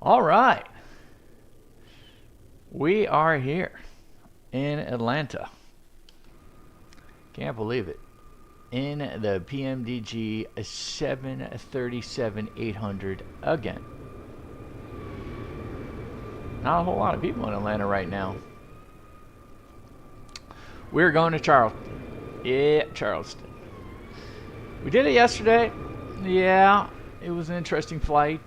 All right. We are here in Atlanta. Can't believe it. In the PMDG 737-800 again. Not a whole lot of people in Atlanta right now. We're going to Charleston. Yeah, Charleston. We did it yesterday. Yeah, it was an interesting flight.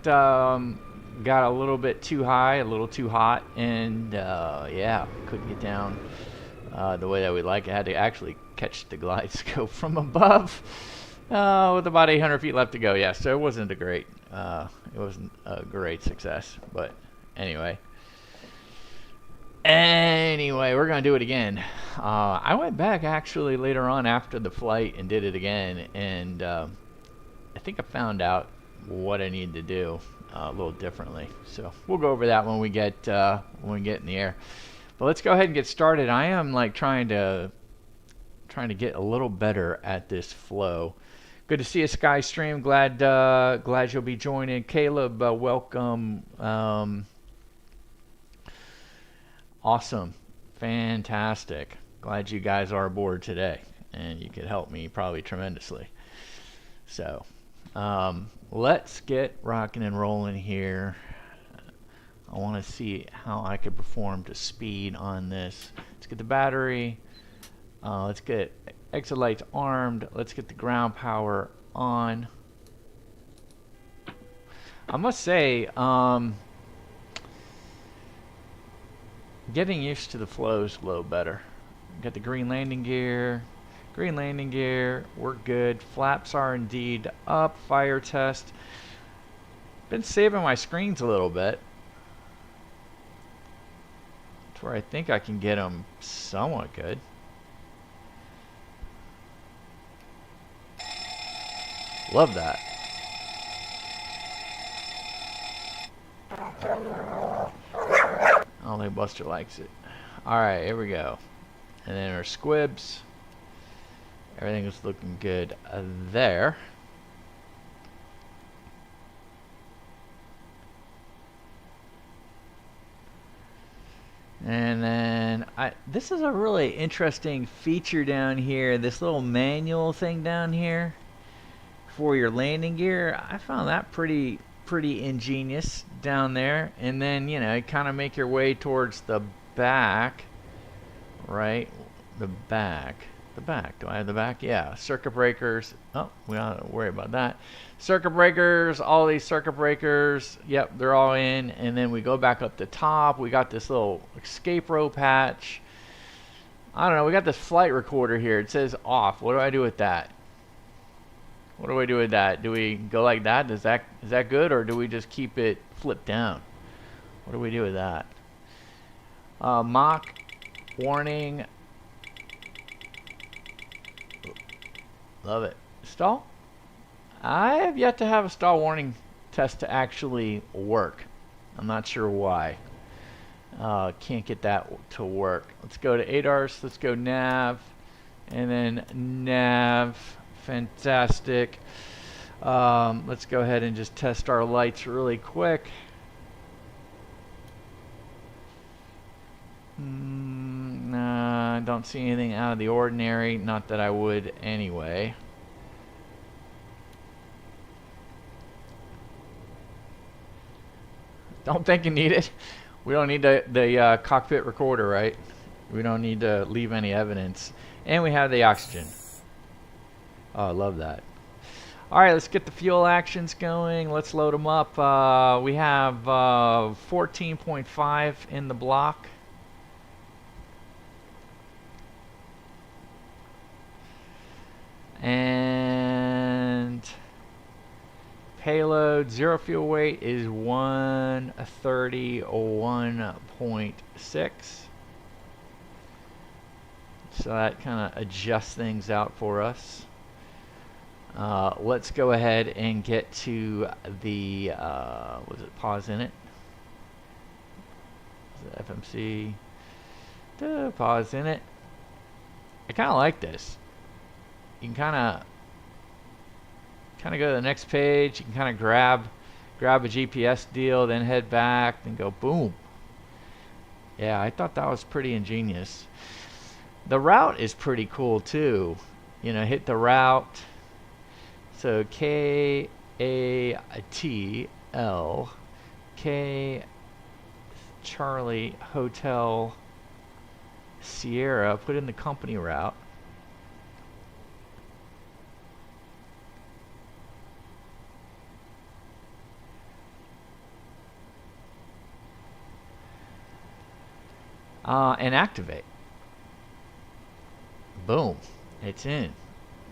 Got a little bit too high, a little too hot, and yeah, couldn't get down the way that we'd like. I had to actually catch the glide scope from above with about 800 feet left to go. Yeah, so it wasn't a great success, but anyway. Anyway, we're gonna do it again. I went back actually later on after the flight and did it again, and I think I found out what I need to do a little differently. So we'll go over that when we get in the air. But let's go ahead and get started. I am like trying to get a little better at this flow. Good to see you, Skystream. Glad you'll be joining. Caleb, welcome. Awesome, fantastic. Glad you guys are aboard today, and you could help me probably tremendously. So let's get rocking and rolling here. I want to see how I could perform to speed on this. Let's get the battery. Let's get exit lights armed. Let's get the ground power on. I must say, getting used to the flows a little better. Got the green landing gear. Green landing gear, we're good. Flaps are indeed up. Fire test. Been saving my screens a little bit to where I think I can get them somewhat good. Love that. I don't think Buster likes it. Alright, here we go. And then our squibs. Everything is looking good there. And then this is a really interesting feature down here. This little manual thing down here for your landing gear. I found that pretty ingenious down there. And then, you know, kind of make your way towards the back, right? The back. Do I have the back? Yeah. Circuit breakers. Oh, we don't have to worry about that. Circuit breakers, all these circuit breakers. Yep, they're all in. And then we go back up the top. We got this little escape rope hatch. I don't know. We got this flight recorder here. It says off. What do I do with that? What do we do with that? Do we go like that? Is that good, or do we just keep it flipped down? What do we do with that? Mock warning. Love it. Stall? I have yet to have a stall warning test to actually work. I'm not sure why. Can't get that to work. Let's go to ADARS. Let's go nav. And then nav. Fantastic. Let's go ahead and just test our lights really quick. Nah, I don't see anything out of the ordinary. Not that I would anyway. Don't think you need it. We don't need the cockpit recorder, right? We don't need to leave any evidence. And we have the oxygen. Oh, I love that. Alright, let's get the fuel actions going. Let's load them up. We have 14.5 in the block. And payload zero fuel weight is 131.6. So that kind of adjusts things out for us. Let's go ahead and get to the was it pause in it? Is it FMC? Pause in it. I kind of like this. You can kind of go to the next page. You can kind of grab grab a GPS deal, then head back, then go boom. Yeah, I thought that was pretty ingenious. The route is pretty cool too. You know, hit the route. So KATL-K Charlie Hotel Sierra, put in the company route. And activate. Boom, it's in.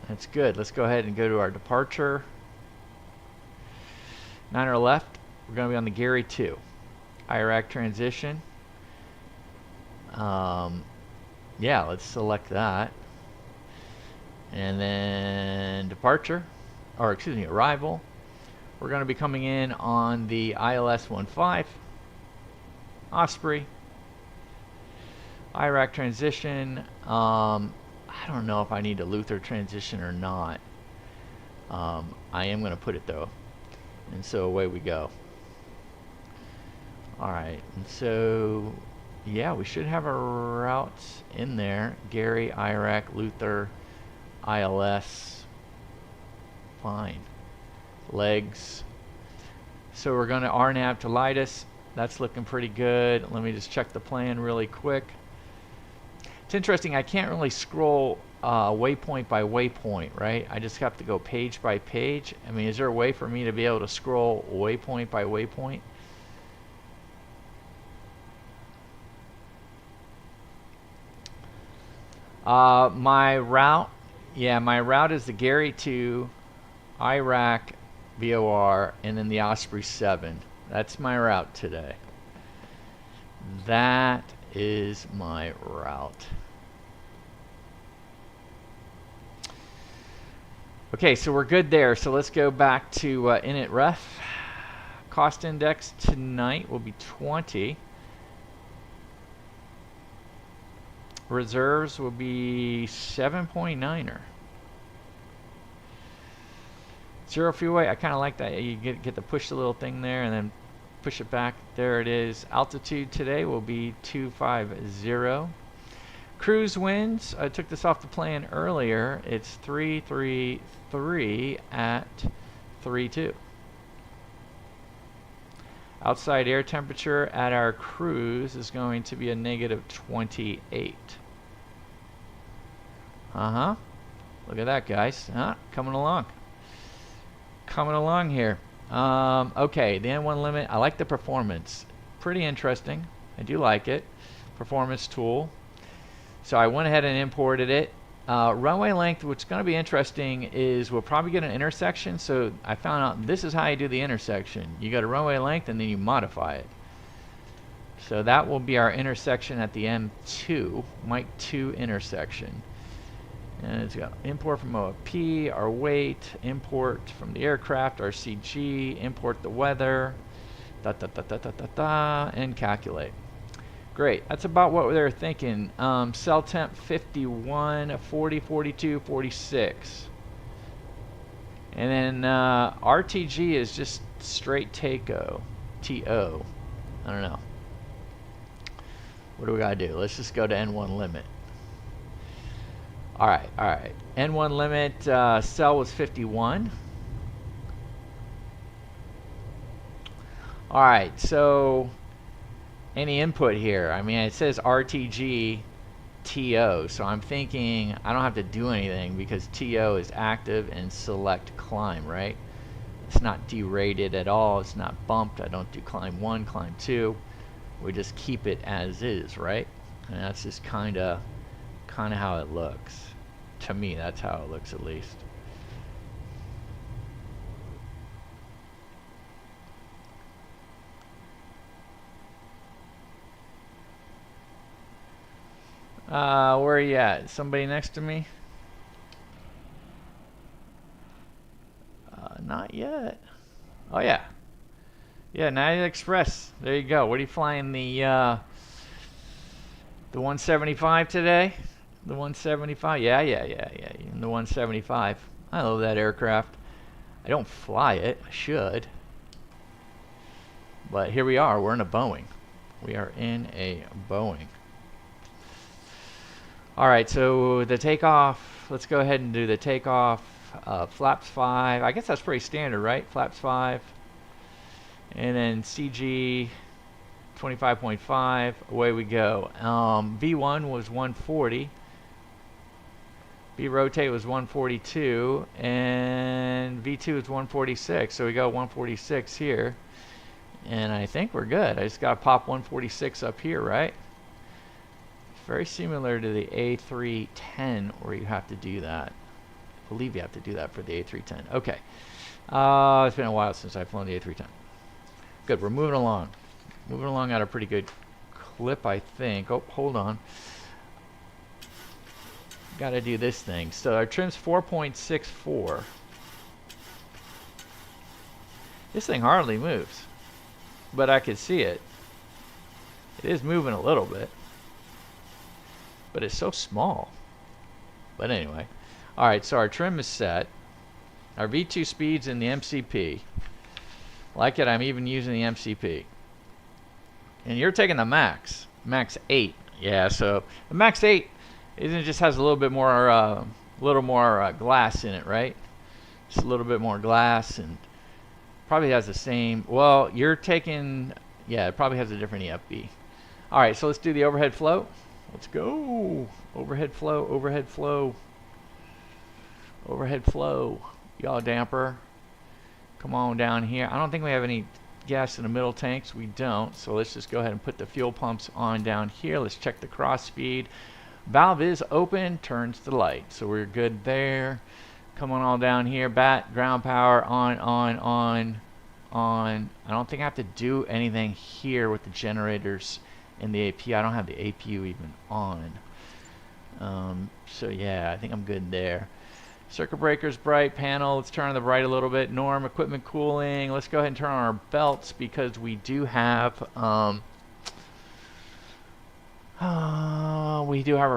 That's good. Let's go ahead and go to our departure. 9 left, we're going to be on the Gary 2. Iraq transition. Yeah, let's select that. And then departure, or excuse me, arrival. We're going to be coming in on the ILS-15, Osprey. Iraq transition. I don't know if I need a Luther transition or not. I am going to put it though. And so away we go. Alright, and so yeah, we should have our routes in there. Gary, Iraq, Luther, ILS. Fine. Legs. So we're going to RNAV to Lidus. That's looking pretty good. Let me just check the plan really quick. It's interesting, I can't really scroll waypoint by waypoint, right? I just have to go page by page. I mean, is there a way for me to be able to scroll waypoint by waypoint? My route, yeah, my route is the Gary 2, Iraq, VOR, and then the Osprey 7. That's my route today. That is my route. Okay, so we're good there. So let's go back to init ref. Cost index tonight will be 20. Reserves will be 7.9er. Zero fuel weight, I kind of like that. You get to push the little thing there and then push it back. There it is. Altitude today will be 250. Cruise winds, I took this off the plan earlier. It's 333 at 32. Outside air temperature at our cruise is going to be a negative 28. Look at that, guys. Coming along. Coming along here. Okay, the N1 limit. I like the performance. Pretty interesting. I do like it. Performance tool. So I went ahead and imported it. Runway length, what's going to be interesting is we'll probably get an intersection. So I found out this is how you do the intersection. You got a runway length and then you modify it. So that will be our intersection at the M2, Mike 2 intersection. And it's got import from OFP, our weight, import from the aircraft, our CG, import the weather, and calculate. Great, that's about what they were thinking. Cell temp 51, 40, 42, 46. And then RTG is just straight TO. I don't know. What do we gotta do? Let's just go to N1 limit. Alright. N1 limit, cell was 51. Alright, so any input here? I mean, it says RTG TO, so I'm thinking I don't have to do anything because TO is active and select climb, right? It's not derated at all. It's not bumped. I don't do climb 1, climb 2. We just keep it as is, right? And that's just kind of how it looks. To me, that's how it looks at least. Where are you at? Somebody next to me? Not yet. Oh yeah. Yeah, United Express. There you go. What are you flying? The 175 today? The 175? Yeah. The 175. I love that aircraft. I don't fly it. I should. But here we are. We're in a Boeing. We are in a Boeing. All right, so the takeoff, let's go ahead and do the takeoff. Flaps 5. I guess that's pretty standard, right? Flaps 5. And then CG 25.5. Away we go. V1 was 140. V rotate was 142. And V2 is 146. So we got 146 here. And I think we're good. I just got to pop 146 up here, right? Very similar to the A310 where you have to do that. I believe you have to do that for the A310. Okay. It's been a while since I've flown the A310. Good. We're moving along. Moving along at a pretty good clip, I think. Oh, hold on. Got to do this thing. So our trim's 4.64. This thing hardly moves. But I can see it. It is moving a little bit. But it's so small. But anyway. Alright, so our trim is set. Our V2 speed's in the MCP. Like it, I'm even using the MCP. And you're taking the max. Max 8. Yeah, so the max 8 it just has a little bit more glass in it, right? Just a little bit more glass, and probably has the same. Well, you're taking, yeah, it probably has a different EFB. Alright, so let's do the overhead flow. Let's go. Overhead flow, overhead flow. Overhead flow. Yaw damper. Come on down here. I don't think we have any gas in the middle tanks. We don't. So let's just go ahead and put the fuel pumps on down here. Let's check the cross speed. Valve is open, turns the light. So we're good there. Come on all down here. BAT, ground power, on. I don't think I have to do anything here with the generators in the APU. I don't have the APU even on. So yeah, I think I'm good there. Circuit breakers bright, panel, let's turn on the bright a little bit. Norm, equipment cooling, let's go ahead and turn on our belts because we do have our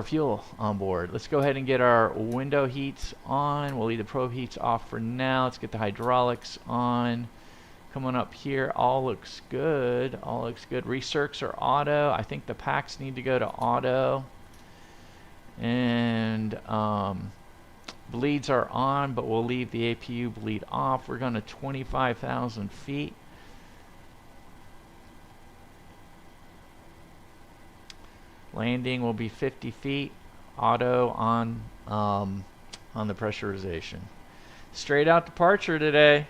fuel on board. Let's go ahead and get our window heats on. We'll leave the probe heats off for now. Let's get the hydraulics on. Come on up here. All looks good. All looks good. Recircs are auto. I think the packs need to go to auto. And bleeds are on, but we'll leave the APU bleed off. We're going to 25,000 feet. Landing will be 50 feet. Auto on the pressurization. Straight out departure today.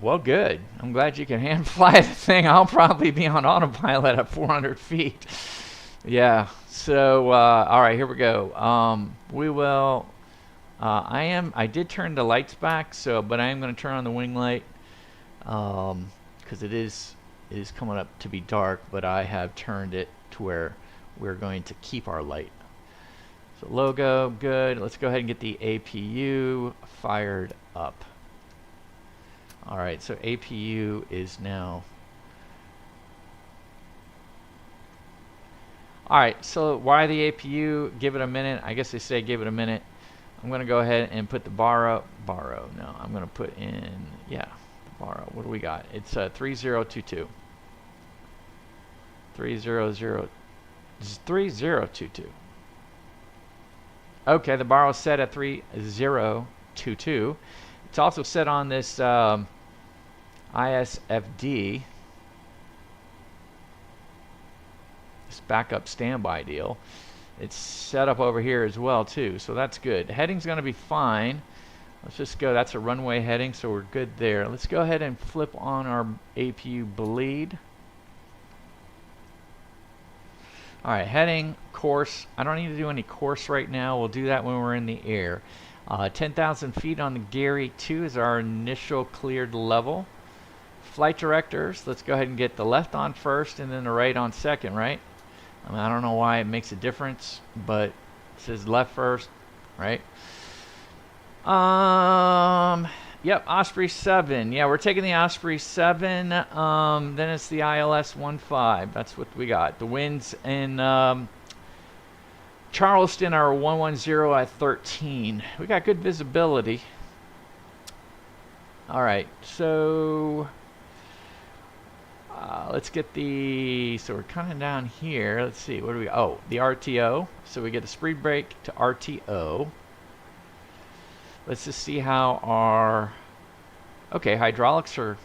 Well, good. I'm glad you can hand fly the thing. I'll probably be on autopilot at 400 feet. Yeah. So, all right, here we go. We will. I did turn the lights back, but I am going to turn on the wing light because it is coming up to be dark. But I have turned it to where we're going to keep our light. So logo, good. Let's go ahead and get the APU fired up. All right, so APU is now. All right, so why the APU? Give it a minute. I guess they say give it a minute. I'm going to go ahead and put the borrow. No, I'm going to put in, yeah, the borrow. What do we got? It's 3022. 3022. Okay, the borrow is set at 3022. It's also set on this ISFD, this backup standby deal. It's set up over here as well too, so that's good. The heading's going to be fine. Let's just go. That's a runway heading, so we're good there. Let's go ahead and flip on our APU bleed. All right, heading, course. I don't need to do any course right now. We'll do that when we're in the air. 10,000 feet on the Gary 2 is our initial cleared level. Flight directors, let's go ahead and get the left on first and then the right on second, right? I mean, I don't know why it makes a difference, but it says left first, right? Yep, Osprey 7. Yeah, we're taking the Osprey 7. Then it's the ILS 15. That's what we got. The winds in Charleston are 110 at 13. We got good visibility. All right, so let's get the, so we're kind of down here. Let's see, what do we, oh, the RTO. So we get a speed brake to RTO. Let's just see how our, okay, hydraulics are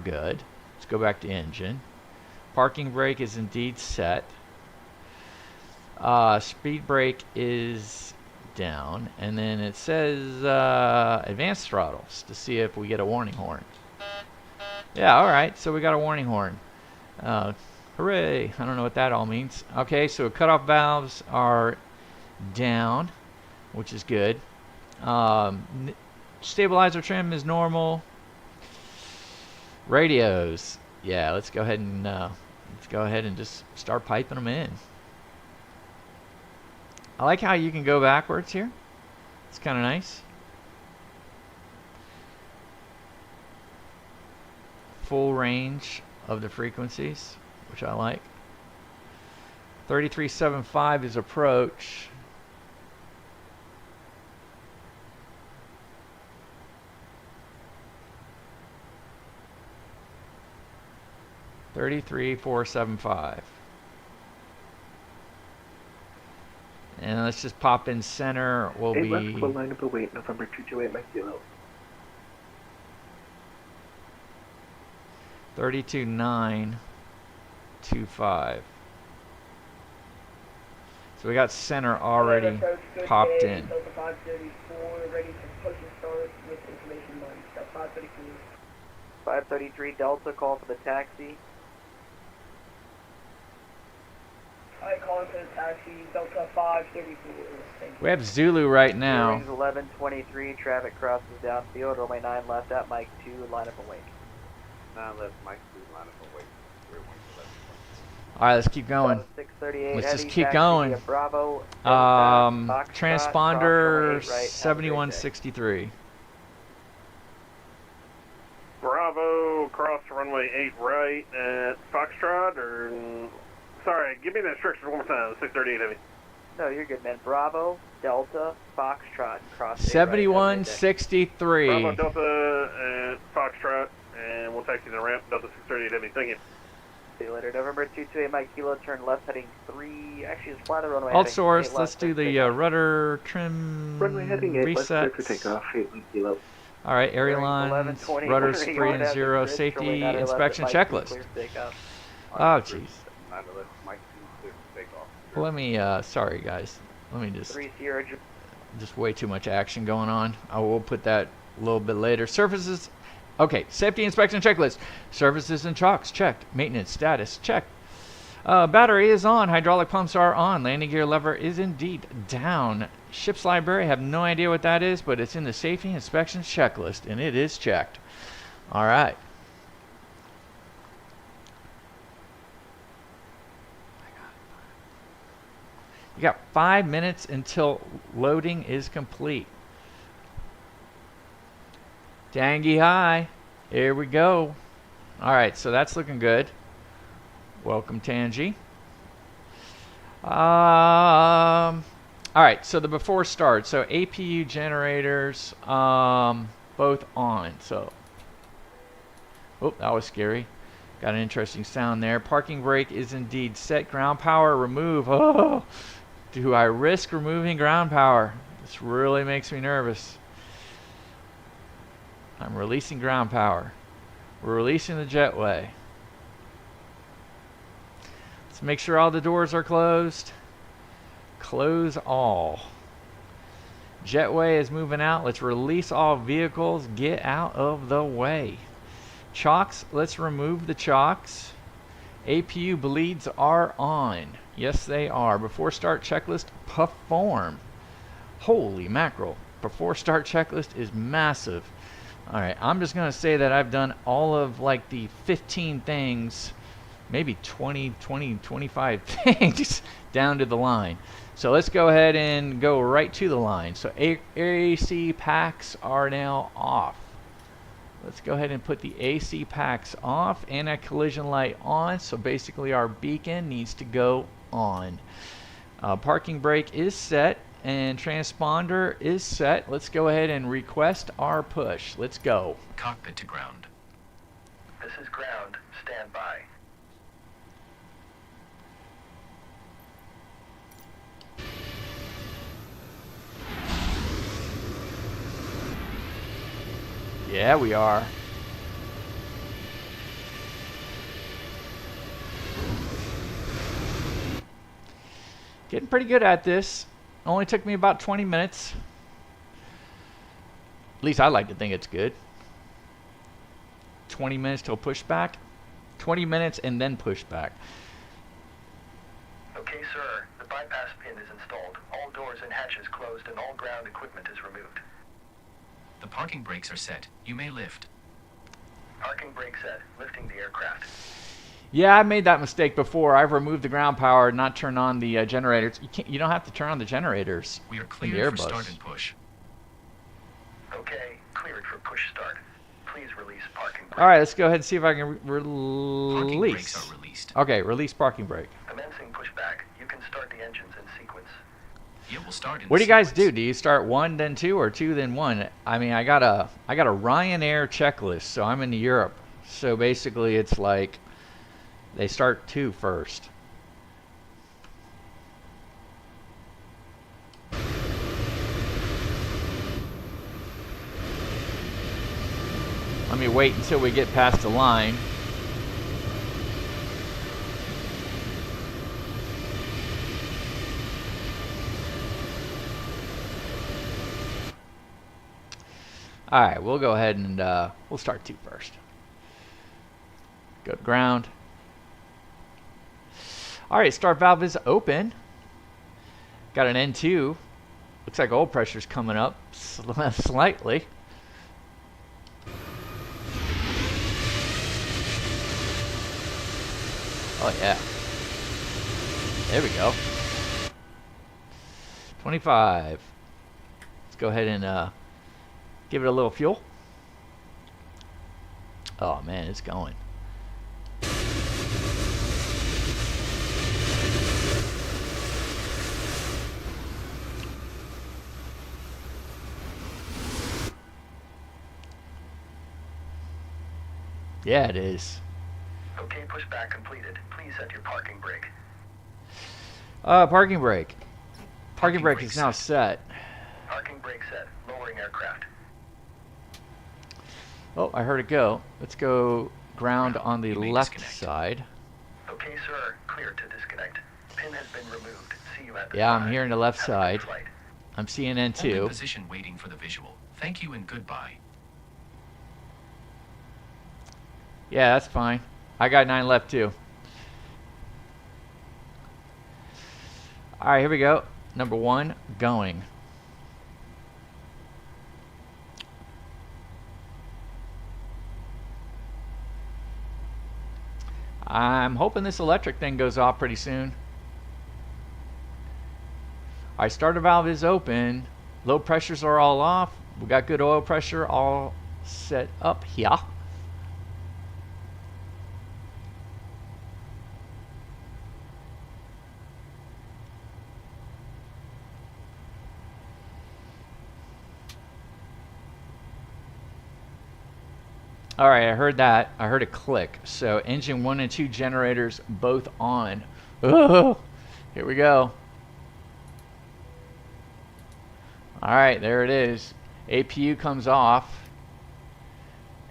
good. Let's go back to engine. Parking brake is indeed set. Speed brake is down, and then it says advanced throttles to see if we get a warning horn. Yeah, alright, so we got a warning horn. Hooray! I don't know what that all means. Okay, so cutoff valves are down, which is good. Stabilizer trim is normal. Radios, yeah, let's go ahead and just start piping them in. I like how you can go backwards here. It's kind of nice. Full range of the frequencies, which I like. 3375 is approach. $33,475. And let's just pop in center. Will be line up await November 228 my kilo. 32,925. So we got center already popped in. Delta 534, ready for push and start with information on Delta 533. 533 Delta, call for the taxi. Alright, calling for the taxi, Delta 534. Thank you. We have Zulu right now. Bearings 1123, traffic crosses downfield, runway 9 left at Mike 2, line up and wake. 9 left, Mike 2, line up and wait. All right, let's keep going. 638, Let's just heavy, keep taxi going. via Bravo, Transponder Foxtrot, right, 7163. Bravo, cross runway 8 right at Foxtrot, or... Sorry, give me the instructions one more time, 638 heavy. No, you're good, man. Bravo, Delta, Foxtrot, cross 7163. Bravo, Delta, at Foxtrot, and we'll taxi to the ramp, Delta 638 heavy, thank you. See you later. November 228 Mike Kilo, turn left heading 3, actually it's fly the runway. Alt heading source, 8 let's left, do the rudder trim Runway heading 8, let's clear for resets. takeoff, 8 kilo. All right, Bearings airlines, 1120, rudders runway 3 and right 0, after safety runway 9 left inspection at Mike 2, checklist. clear for takeoff. Oh, jeez. 9 left, Mike 2, clear for takeoff. Let me, sorry guys. Let me 3 Sierra, just way too much action going on. I will put that a little bit later. Surfaces, okay, safety inspection checklist. Surfaces and chocks, checked. Maintenance status, checked. Battery is on, hydraulic pumps are on, landing gear lever is indeed down. Ship's library, have no idea what that is, but it's in the safety inspection checklist, and it is checked. All right. You got 5 minutes until loading is complete. Tangy high. Here we go. All right, so that's looking good. Welcome, Tangy. All right, so the before start. So APU generators, both on. So, oh, that was scary. Got an interesting sound there. Parking brake is indeed set. Ground power remove. Oh, do I risk removing ground power? This really makes me nervous. I'm releasing ground power. We're releasing the jetway. Let's make sure all the doors are closed. Close all. Jetway is moving out. Let's release all vehicles. Get out of the way. Chocks, let's remove the chocks. APU bleeds are on. Yes, they are. Before start checklist, perform. Holy mackerel. Before start checklist is massive. All right, I'm just going to say that I've done all of like the 15 things, maybe 20, 25 things down to the line. So let's go ahead and go right to the line. So AC packs are now off. Let's go ahead and put the AC packs off and a collision light on. So basically our beacon needs to go on. Parking brake is set and transponder is set. Let's go ahead and request our push. Let's go. Cockpit to ground. This is ground. stand by. Yeah, we are. Getting pretty good at this. Only took me about 20 minutes. At least I like to think it's good. 20 minutes till pushback. 20 minutes and then pushback. Okay, sir. The bypass pin is installed. All doors and hatches closed and all ground equipment is removed. The parking brakes are set. You may lift. Parking brake set. Lifting the aircraft. Yeah, I made that mistake before. I've removed the ground power and not turned on the generators. You don't have to turn on the generators. We are in the cleared for Airbus. start and push. Okay, cleared for push start. Please release parking brake. All right, let's go ahead and see if I can Parking release. brakes are released. Okay, release parking brake. Commencing pushback. You can start the engines in sequence. It will start in What do you guys do? sequence. Do you start 1 then 2 or 2 then 1? I mean, I got a Ryanair checklist, so I'm in Europe. So basically, it's like they start 2 first. Let me wait until we get past the line. All right, we'll go ahead and we'll start 2 first. Go to ground. All right, start valve is open. Got an N2. Looks like oil pressure's coming up slightly. Oh yeah. There we go. 25. Let's go ahead and give it a little fuel. Oh man, it's going. Yeah, it is. Okay, pushback completed. Please set your parking brake. Parking brake. Parking Parking brake brake is now set. Parking brake set. Lowering aircraft. Oh, I heard it go. Let's go ground on the You may left disconnect. side. Okay, sir. Clear to disconnect. Pin has been removed. See you at the Yeah, I'm side. here in the left Have a good side. flight. I'm seeing Hold in N2. position waiting for the visual. Thank you and goodbye. Yeah, that's fine. I got 9 left too. All right, here we go. Number 1, going. I'm hoping this electric thing goes off pretty soon. All right, starter valve is open. Low pressures are all off. We got good oil pressure all set up here. All right, I heard that. I heard a click. So engine 1 and 2 generators both on. Oh, here we go. All right, there it is. APU comes off.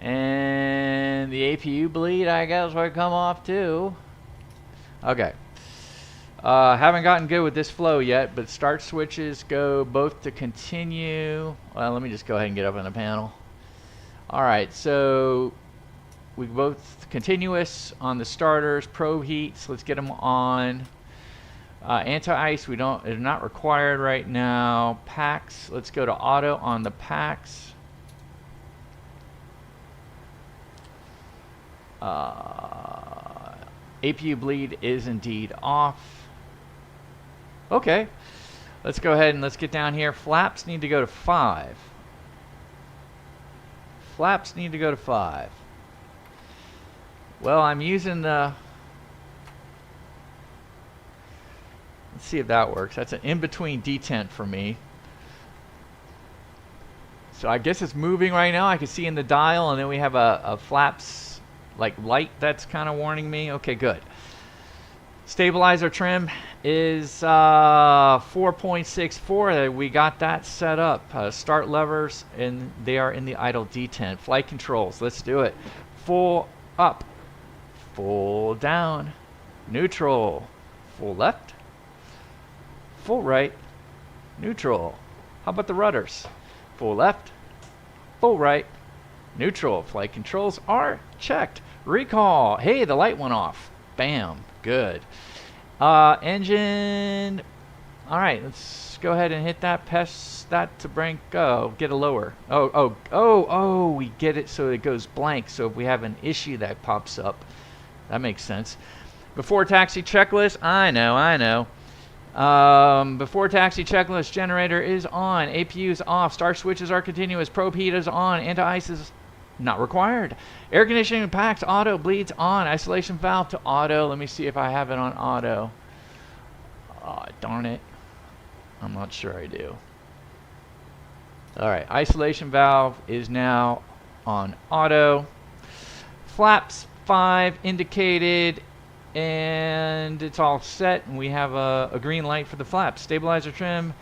And the APU bleed, I guess, will come off too. Okay. Haven't gotten good with this flow yet, but start switches go both to continue. Well, let me just go ahead and get up on the panel. All right, so we both continuous on the starters, probe heats. Let's get them on. Anti-ice, they're not required right now. Packs, let's go to auto on the packs. APU bleed is indeed off. Okay, let's go ahead and let's get down here. Flaps need to go to 5. Flaps need to go to 5. Well, I'm using the... Let's see if that works. That's an in-between detent for me. So I guess it's moving right now. I can see in the dial, and then we have a flaps like light that's kind of warning me. Okay, good. Stabilizer trim is 4.64. We got that set up. Start levers, and they are in the idle detent. Flight controls, let's do it. Full up, full down, neutral, full left, full right, neutral. How about the rudders? Full left, full right, neutral. Flight controls are checked. Recall. Hey, the light went off. Bam. Good. Engine. All right, let's go ahead and hit that. Press that to blank. Go. Get a lower. Oh, we get it so it goes blank. So if we have an issue that pops up, that makes sense. Before taxi checklist. I know. Before taxi checklist, generator is on. APU is off. Start switches are continuous. Probe heat is on. Anti-ice is not required. Air conditioning packs auto, bleeds on. Isolation valve to auto. Let me see if I have it on auto. Oh, darn it. I'm not sure I do. Alright, isolation valve is now on auto. Flaps 5 indicated, and it's all set, and we have a green light for the flaps. Stabilizer trim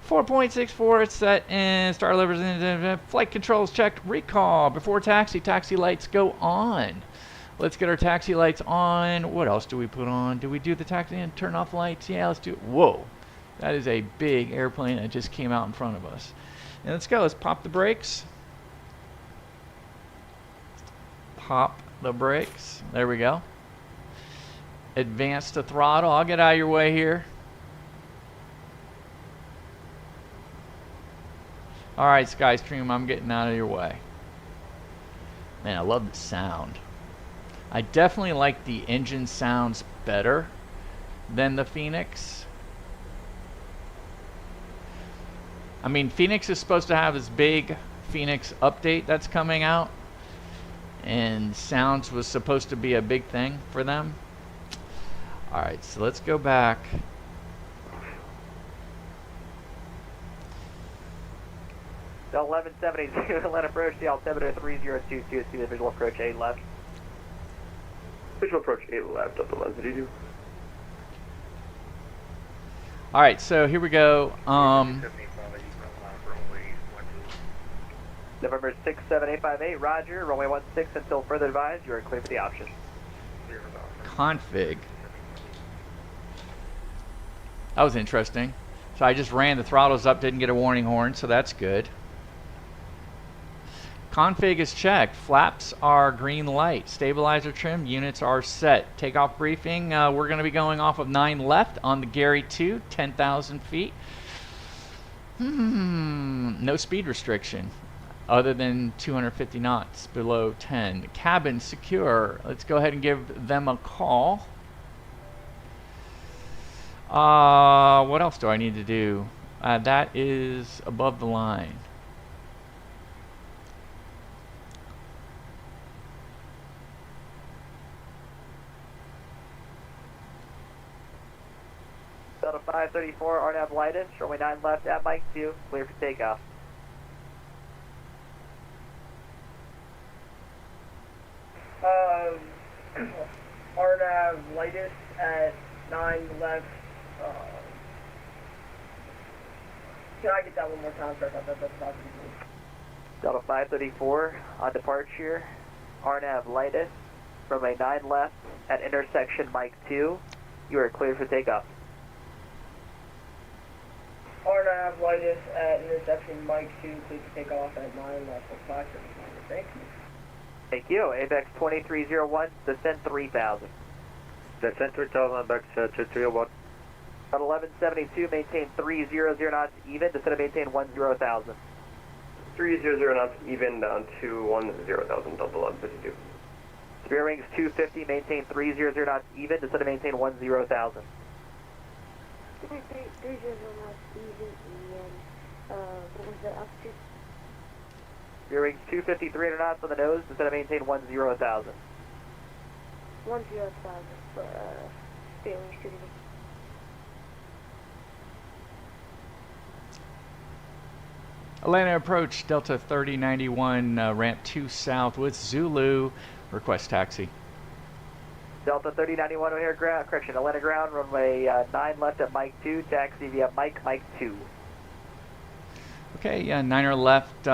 4.64, it's set, and star levers in. Flight controls checked. Recall. Before taxi, taxi lights go on. Let's get our taxi lights on. What else do we put on? Do we do the taxi and turn off lights? Yeah, let's do it. Whoa, that is a big airplane that just came out in front of us. And let's go. Let's pop the brakes. Pop the brakes. There we go. Advance to throttle. I'll get out of your way here. Alright, Skystream, I'm getting out of your way. Man, I love the sound. I definitely like the engine sounds better than the Phoenix. I mean, Phoenix is supposed to have this big Phoenix update that's coming out, and sounds was supposed to be a big thing for them. Alright, so let's go back. Delta 1172, let approach the altimeter 3022, see the visual approach 8 left. Visual approach 8 left, Delta 1172. Alright, so here we go. November 67858, Roger, runway 16 until further advised, you are clear for the option. Config. That was interesting. So I just ran the throttles up, didn't get a warning horn, so that's good. Config is checked. Flaps are green light. Stabilizer trim units are set. Takeoff briefing. We're going to be going off of 9 left on the Gary 2, 10,000 feet. No speed restriction other than 250 knots below 10. Cabin secure. Let's go ahead and give them a call. What else do I need to do? That is above the line. Delta 534, RNAV lighted, runway 9 left at Mike 2, clear for takeoff. RNAV lightest at 9 left. Can I get that one more time? Sorry about that. That's about to be Delta 534 on departure, RNAV lightest, runway 9 left at intersection Mike 2, you are clear for takeoff. RNAV lightest at intersection Mike 2, please take off at 9 left of 535. Thank you. Thank you. AVEX 2301, descent 3000. Descent 3000, back to 301. At 1172, maintain 300 knots even, descend and maintain 10,000. 300 knots even down to 10,000, Delta 1152. Spear wings 250, maintain 300 knots even, descend and maintain 10,000. 300 knots even, and what was the altitude? Spear wings 250, 300 knots on the nose, descend and maintain 10,000. 10,000 for spear wings 250. Atlanta approach, Delta 3091, ramp 2 south with Zulu. request taxi. Delta 3091 here, ground, correction, Atlanta ground, runway 9 left at Mike 2, taxi via Mike 2. Okay, 9er left,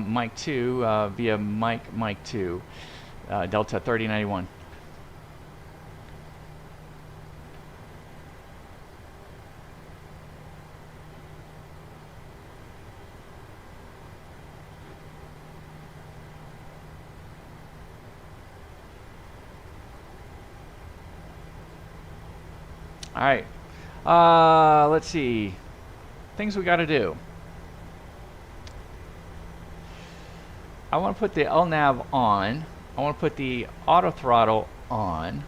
Mike 2, via Mike 2, Delta 3091. All right, let's see, things we got to do. I want to put the LNAV on. I want to put the auto throttle on.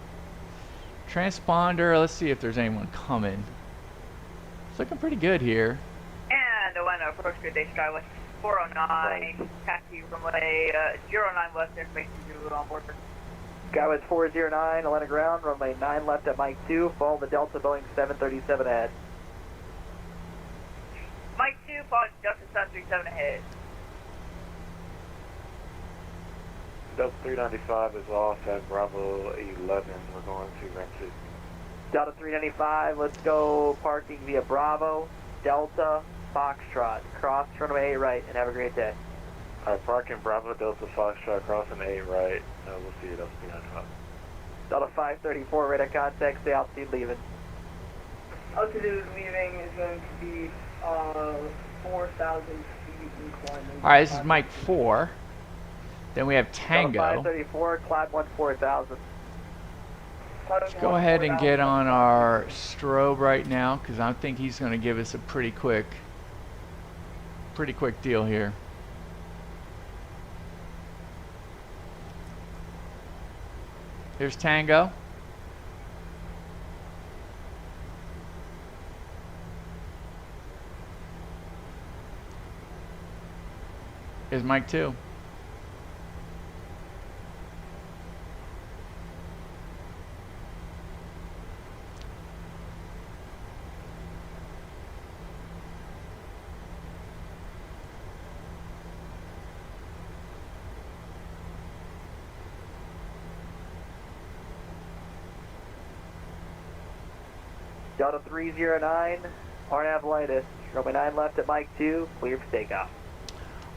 Transponder, let's see if there's anyone coming. It's looking pretty good here. And Atlanta approach good day, Skywest 409, taxi runway 09 left, information due on board. Skywest 409, Atlanta ground, runway 9 left at Mike 2, follow the Delta Boeing 737 ahead. Mike 2, follow Delta 737 ahead. Delta 395 is off at Bravo 11. We're going to Rented. Delta 395, let's go parking via Bravo, Delta, Foxtrot. Cross runway 8 right and have a great day. Alright, parking Bravo, Delta, Foxtrot, crossing 8 right. We'll see you, Delta 395. Delta 534, radar contact, stay altitude leaving. Altitude leaving is going to be 4,000 feet incline. All right, this is Mike 4. Then we have Tango. Delta 534, climb 14,000. Let's go ahead and get on our strobe right now, because I think he's going to give us a pretty quick deal here. Here's Tango. Here's Mike 2. Delta 309, RNAV Lightus, runway 9 left at Mike 2, clear for takeoff.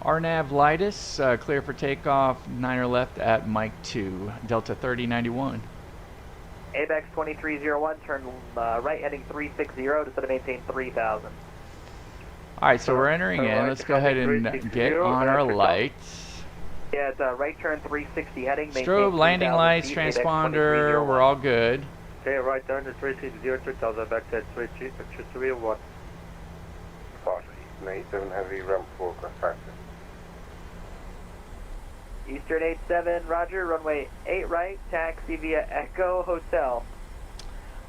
RNAV Lightus, clear for takeoff, 9er left at Mike 2, Delta 3091. ABEX 2301, turn right heading 360 to set to maintain 3,000. Alright, so we're entering in. Let's go ahead and get on our lights. Yeah, it's right turn 360 heading. Strobe, landing lights, transponder, we're all good. Okay, right turn to 360, 3000, back to 331. Partially, 87 heavy, ramp 4, cross factor. Eastern 87, roger, runway 8 right, taxi via Echo Hotel.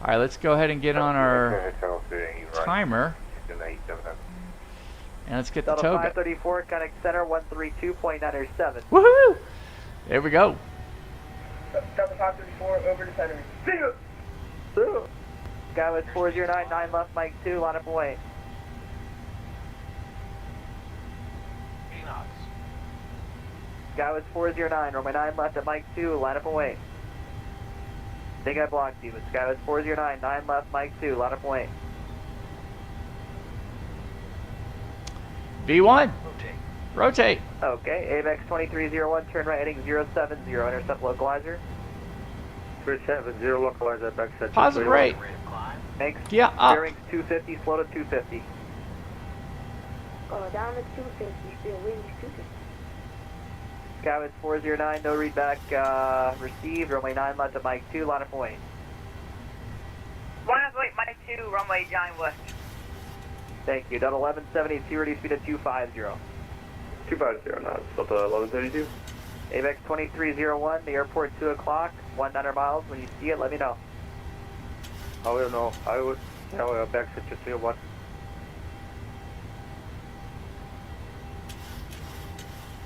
Alright, let's go ahead and get on our timer. And let's get the Delta tow. 534, connect center 132.907. Woohoo! There we go. Delta 534, over to center. See you! Skywest 409, 9 left, Mike 2, line up away. Skywest 409, runway 9 left at Mike 2, line up away. I think I blocked you, but Skywest 409, 9 left, Mike 2, line up away. V1. Rotate. Okay, ABEX 2301, turn right heading 070, intercept localizer. 370, localizer, back set. Positive rate. Thanks. Yeah, up. Bearings 250, slow to 250. Down to 250, still wings 250. Skywest 409, no readback received, runway 9 left at Mike 2, line up away. Line up away, Mike 2, runway 9 west. Thank you. Delta 1172, ready speed at 250. 250 knots, Delta 1132. ABEX 2301, the airport 2 o'clock, 100 miles. When you see it, let me know. I will know. I will tell back set to 301.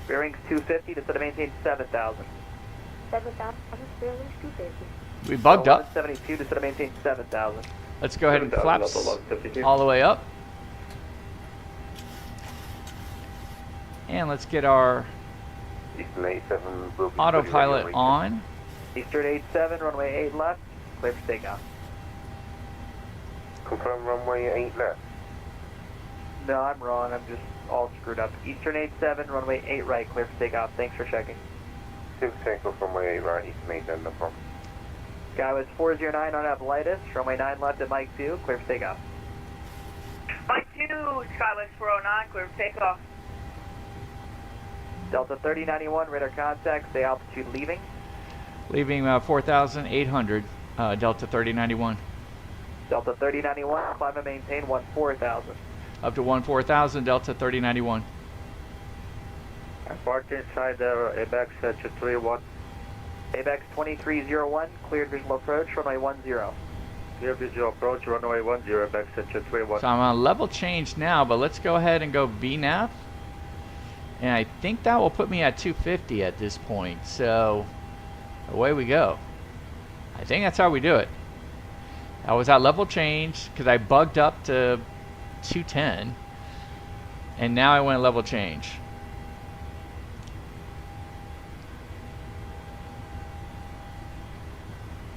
Bearings 250 to set to maintain 7,000. 7,000, bearings 250. We bugged up. 172 to set to maintain 7,000. Let's go ahead and 7,000, flaps Delta 1152. all the way up. And let's get our Eastern 87 will be Autopilot fully on. Eastern 87, runway 8 left, clear for takeoff. Confirm runway 8 left. No, I'm wrong. I'm just all screwed up. Eastern 87, runway 8 right, clear for takeoff. Thanks for checking. Clear for takeoff runway 8 right, Eastern 87, no problem. Skywest 409 on Ablitis, runway 9 left at Mike 2, clear for takeoff. Mike 2, Skywest 409, clear for takeoff. Delta 3091, radar contact, stay altitude leaving. Leaving 4,800, Delta 3091. Delta 3091, climb and maintain 14,000. Up to 14,000, Delta 3091. Parked inside the ABEX at 231. ABEX 2301, cleared visual approach, runway 10. Clear visual approach, runway 10, ABEX at 231. So I'm on level change now, but let's go ahead and go VNAV. And I think that will put me at 250 at this point. So away we go. I think that's how we do it. I was at level change because I bugged up to 210. And now I went level change.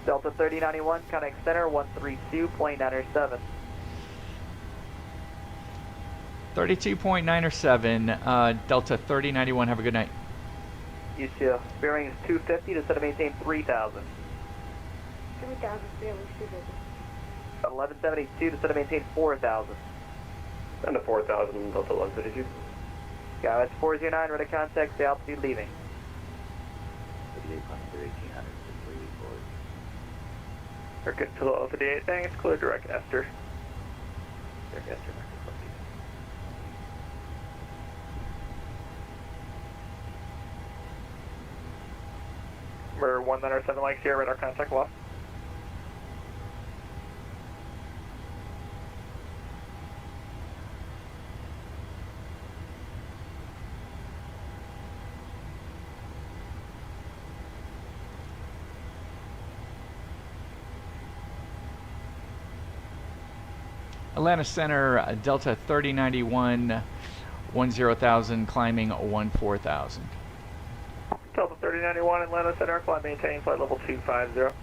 Delta 3091, connect center 132.907. 32.907, Delta 3091, have a good night. You too. Bearing is 250 to set and maintain 3,000. 3,000, fairly stupid. 1172 to set and maintain 4,000. And to 4,000, Delta 152. Skywest 409, radar contact, stay altitude leaving. Circuit to level 58, thanks, clear direct Esther. Direct Esther. We're 197 likes here, radar contact lost. Atlanta Center, Delta 3091, 10,000, climbing 14,000. Delta 3091, Atlanta Center, climb maintain, flight level 250.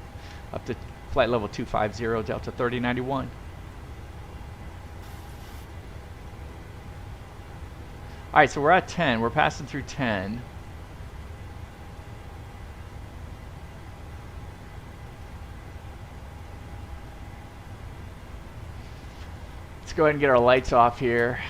Up to flight level 250, Delta 3091. Alright, so we're at 10. We're passing through 10. Let's go ahead and get our lights off here.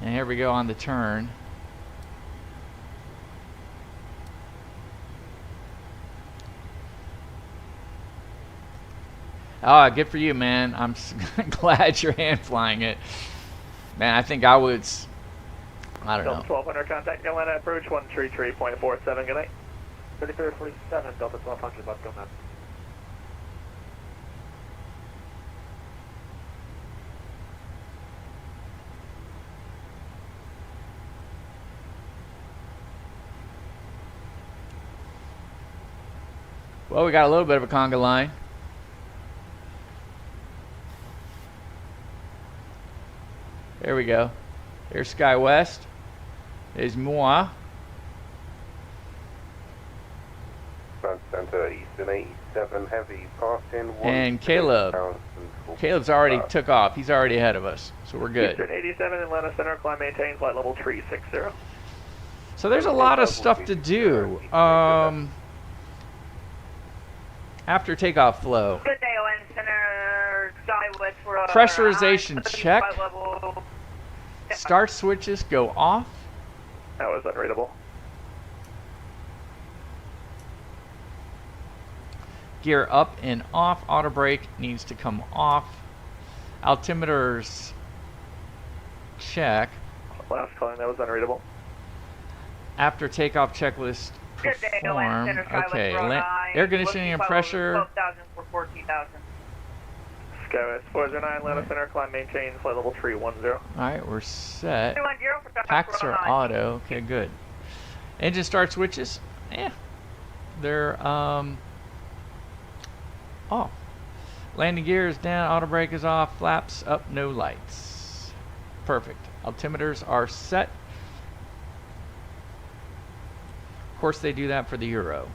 And here we go on the turn. Oh, good for you, man. I'm glad you're hand flying it. Man, I think I would... I don't know. Delta 1200, contact Atlanta, approach 133.47, good night. 3347, Delta 1200, let's go now. Well, we got a little bit of a conga line. There we go. Here's SkyWest. There's moi. Front center, Eastern 87, heavy, passing. And Caleb. Caleb's already took off. He's already ahead of us. So we're good. Eastern 87, Atlanta Center, climb maintain, flight level 360. So there's a lot of stuff to do. After takeoff flow. Good day, Atlanta Center, Skywest 409. Pressurization check. Flight level... Start switches go off. That was unreadable. Gear up and off. Auto brake needs to come off. Altimeters check. Last calling, that was unreadable. After takeoff checklist Good day, Atlanta perform. Center, Skywest Okay, 409. air conditioning and pressure. 12,000 for 14,000. Skywest 409, Atlanta Center, climb maintain, flight level 310. Alright, we're set. 310 for Skywest Packs are 409. auto. Okay, good. Engine start switches. They're off. Landing gear is down, auto brake is off, flaps up, no lights. Perfect. Altimeters are set. Of course they do that for the Euro.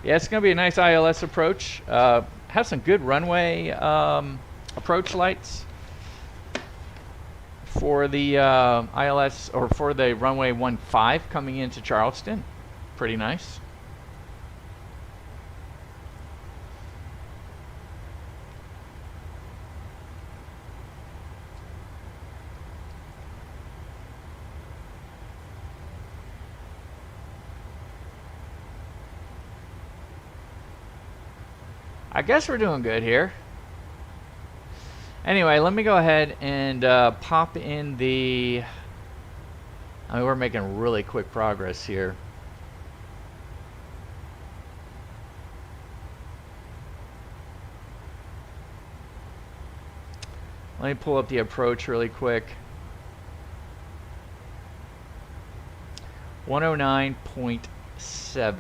Yeah, it's going to be a nice ILS approach. Have some good runway approach lights for the ILS, or for the runway 15 coming into Charleston. Pretty nice. I guess we're doing good here. Anyway, let me go ahead and pop in the... I mean, we're making really quick progress here. Let me pull up the approach really quick. 109.7.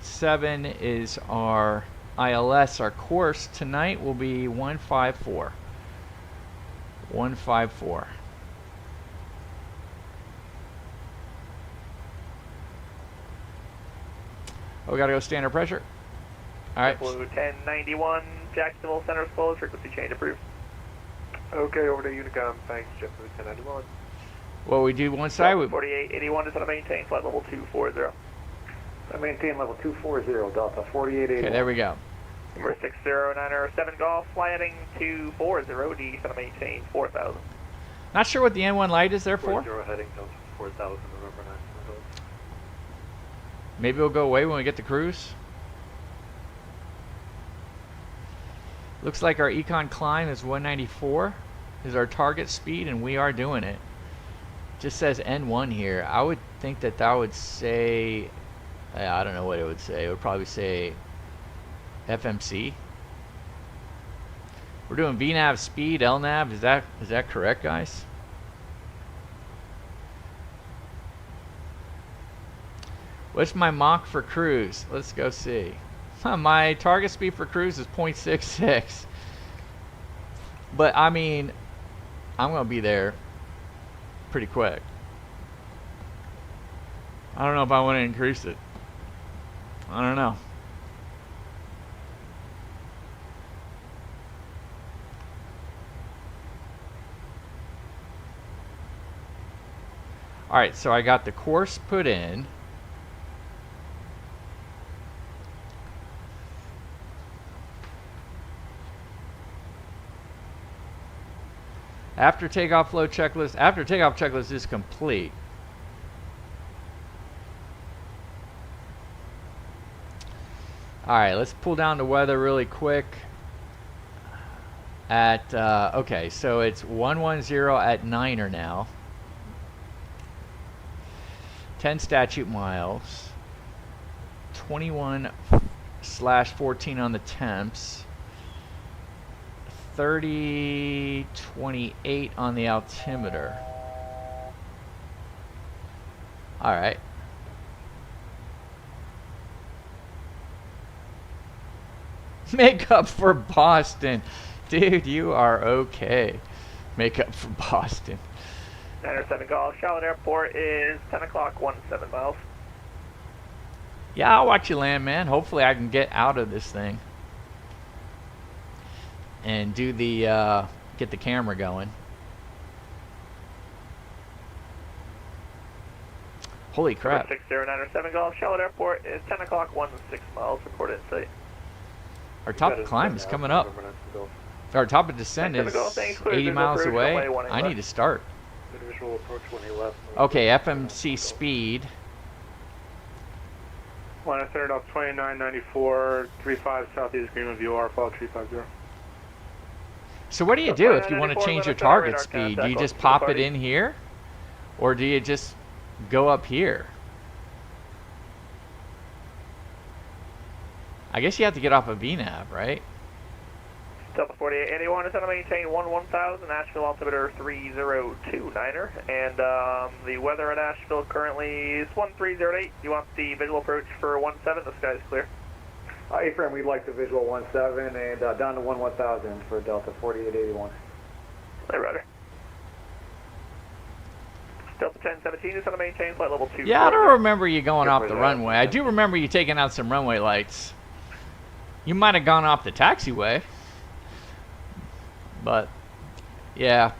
.7 is our ILS. Our course tonight will be 154. 154. Oh, we gotta go standard pressure. All right. Blue 1091, Jacksonville Center is closed. Frequency change approved. Okay, over to Unicom. Thanks, JetBlue 1091. Well, we do one side. 4881 is going to maintain flight level 240. I maintain level 240, Delta 4881. Okay, there we go. Number 60907 Golf, fly heading 240, D is going to maintain 4000. Not sure what the N1 light is there for. 40 heading Delta 4000, November 9. Maybe it'll go away when we get to cruise. Looks like our econ climb is 194 is our target speed, and we are doing it. Just says N1 here. I would think that that would say, I don't know what it would say. It would probably say FMC. We're doing VNAV speed, LNAV. Is that correct, guys? What's my Mach for cruise? Let's go see. My target speed for cruise is 0.66. But I mean, I'm gonna be there pretty quick. I don't know if I want to increase it. I don't know. Alright, so I got the course put in. After takeoff flow checklist, after takeoff checklist is complete. Alright, let's pull down the weather really quick. At, okay, so it's 110 at Niner now. 10 statute miles. 21/14 on the temps. 30/28 on the altimeter. All right. Make up for Boston. Dude, you are okay. Make up for Boston. 907 Golf, Charlotte Airport is 10 o'clock, 17 miles. Yeah, I'll watch you land, man. Hopefully I can get out of this thing and do the get the camera going. Holy crap. 60907 Golf, Charlotte Airport is 10 o'clock, 16 miles. Report in sight. Our top of climb is coming up. Our top of descent is 80 miles away. I need to start. Okay, FMC speed. Line of third off 2994, 35 southeast Greenland view, RFL 350. So what do you do if you want to change your target speed? Do you just pop it in here? Or do you just go up here? I guess you have to get off a VNAV, right? Delta 4881 is going to maintain 1000, Asheville altimeter 3029er, and the weather at Asheville currently is 1308. You want the visual approach for 17? The sky is clear. A-frame, we'd like the visual 17 and down to 1000 for Delta 4881. Hey, Rudder. Delta 1017 is going to maintain flight level 2. Yeah, I don't remember you going off the runway. I do remember you taking out some runway lights. You might have gone off the taxiway. But, yeah.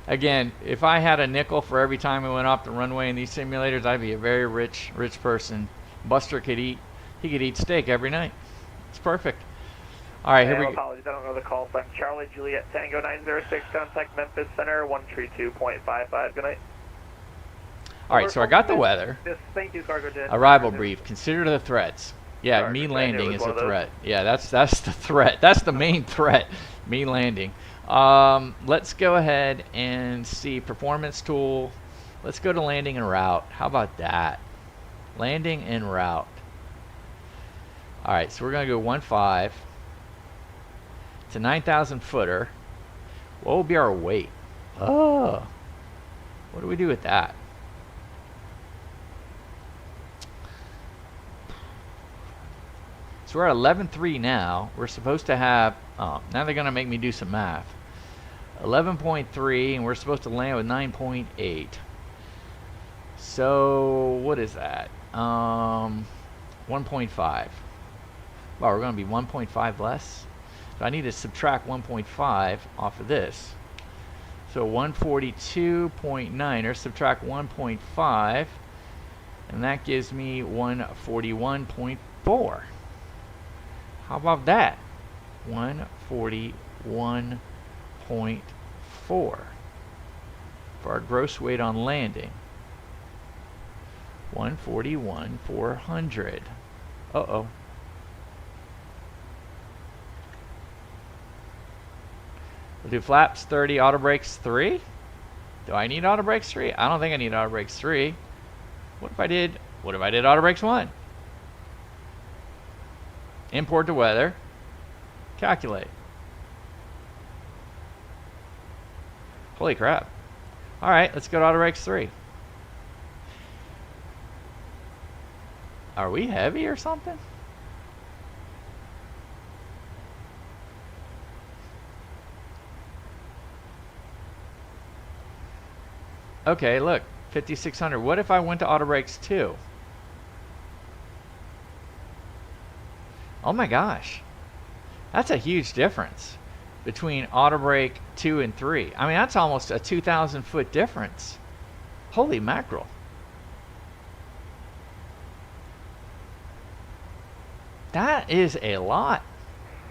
Again, if I had a nickel for every time we went off the runway in these simulators, I'd be a very rich person. Buster could eat, he could eat steak every night. It's perfect. All right, here we go. Apologies, I don't know the call sign. Charlie Juliet Tango 906, contact Memphis Center 132.55. Good night. All right, so I got the weather. Thank you, Cargo Jet. Arrival brief. Consider the threats. Yeah, me landing is a threat. Yeah, that's the threat. That's the main threat. Me landing. Let's go ahead and see performance tool. Let's go to landing and route. How about that? Landing and route. All right, so we're gonna go 1.5 to 9,000 footer. What will be our weight? Oh, what do we do with that? So we're at 11.3 now. We're supposed to have, now they're going to make me do some math. 11.3, and we're supposed to land with 9.8. So what is that? 1.5. Wow, we're going to be 1.5 less. So I need to subtract 1.5 off of this. So 142.9, or subtract 1.5, and that gives me 141.4. How about that? 141.4 for our gross weight on landing. 141,400. Uh-oh. We'll do flaps 30, auto brakes 3. Do I need auto brakes 3? I don't think I need auto brakes 3. What if I did auto brakes 1? Import to weather. Calculate. Holy crap. Alright, let's go to auto brakes 3. Are we heavy or something? Okay, look. 5,600. What if I went to auto brakes 2? Oh my gosh, that's a huge difference between auto brake 2 and 3. I mean, that's almost a 2,000 foot difference. Holy mackerel. That is a lot.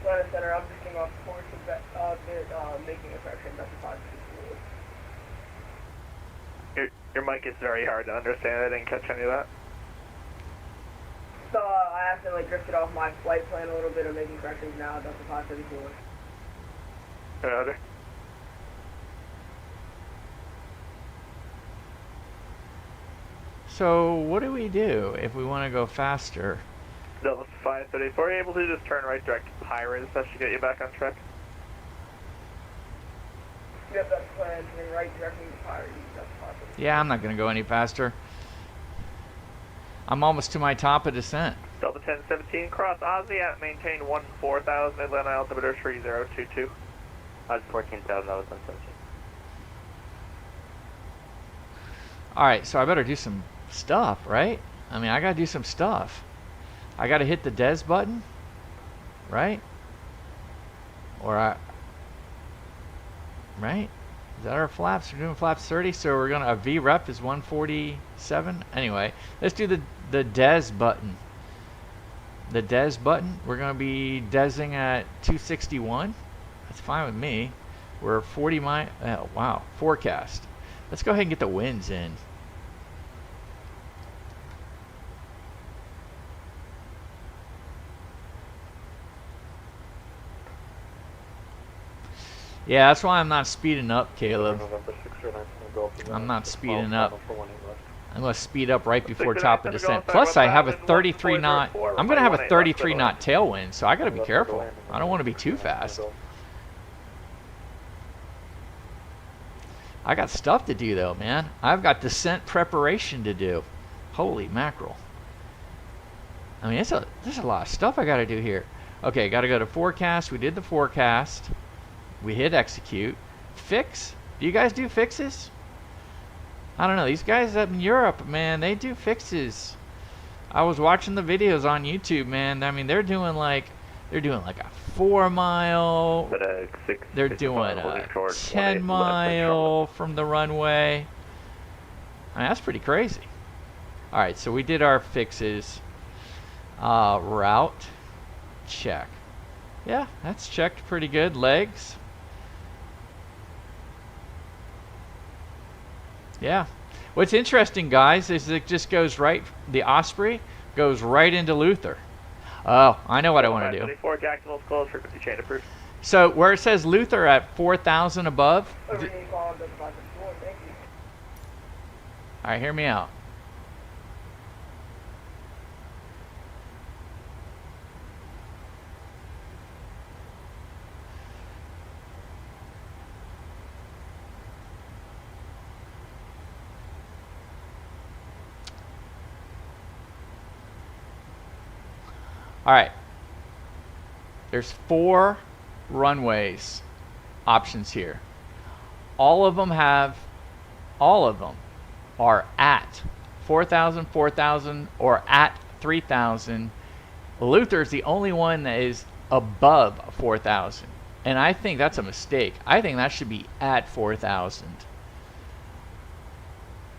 Center, I'm just off course of making a correction. That's a positive. Your mic is very hard to understand. I didn't catch any of that. So I accidentally drifted off my flight plan a little bit of making corrections now. That's a positive. Rudder. So what do we do if we want to go faster? Delta 534, are you able to just turn right direct Pirates? That should get you back on track. Yep, that's planned. Turning right directly to Pirates. That's positive. Yeah, I'm not going to go any faster. I'm almost to my top of descent. Delta 1017, cross Ozzy at maintain 14,000, Atlanta altimeter 3022. Oz 14,000, that was 117. Alright, so I better do some stuff, right? I mean, I gotta do some stuff. I gotta hit the DES button, right? Right? Is that our flaps? We're doing flaps 30, so we're gonna, a V rep is 147. Anyway, let's do the DES button. The DES button, we're gonna be DESing at 261. That's fine with me. We're 40 miles, oh wow, forecast. Let's go ahead and get the winds in. Yeah, that's why I'm not speeding up, Caleb. I'm not speeding up. I'm going to speed up right before top of descent. Plus, I have a 33 knot. I'm going to have a 33 knot tailwind, so I got to be careful. I don't want to be too fast. I got stuff to do though, man. I've got descent preparation to do. Holy mackerel. I mean, there's a lot of stuff I got to do here. Okay, got to go to forecast. We did the forecast. We hit execute. Fix. Do you guys do fixes? I don't know. These guys up in Europe, man, they do fixes. I was watching the videos on YouTube, man. I mean, they're doing like a 4 mile. They're doing a 10 mile from the runway. I mean, that's pretty crazy. All right, so we did our fixes. Route check. Yeah, that's checked pretty good. Legs. Yeah. What's interesting, guys, is it just goes right. The Osprey goes right into Luther. Oh, I know what I want to do. So where it says Luther at 4,000 above. All right, hear me out. All right, there's 4 runways options here. All of them are at 4,000, 4,000, or at 3,000. Luther's the only one that is above 4,000. And I think that's a mistake. I think that should be at 4,000.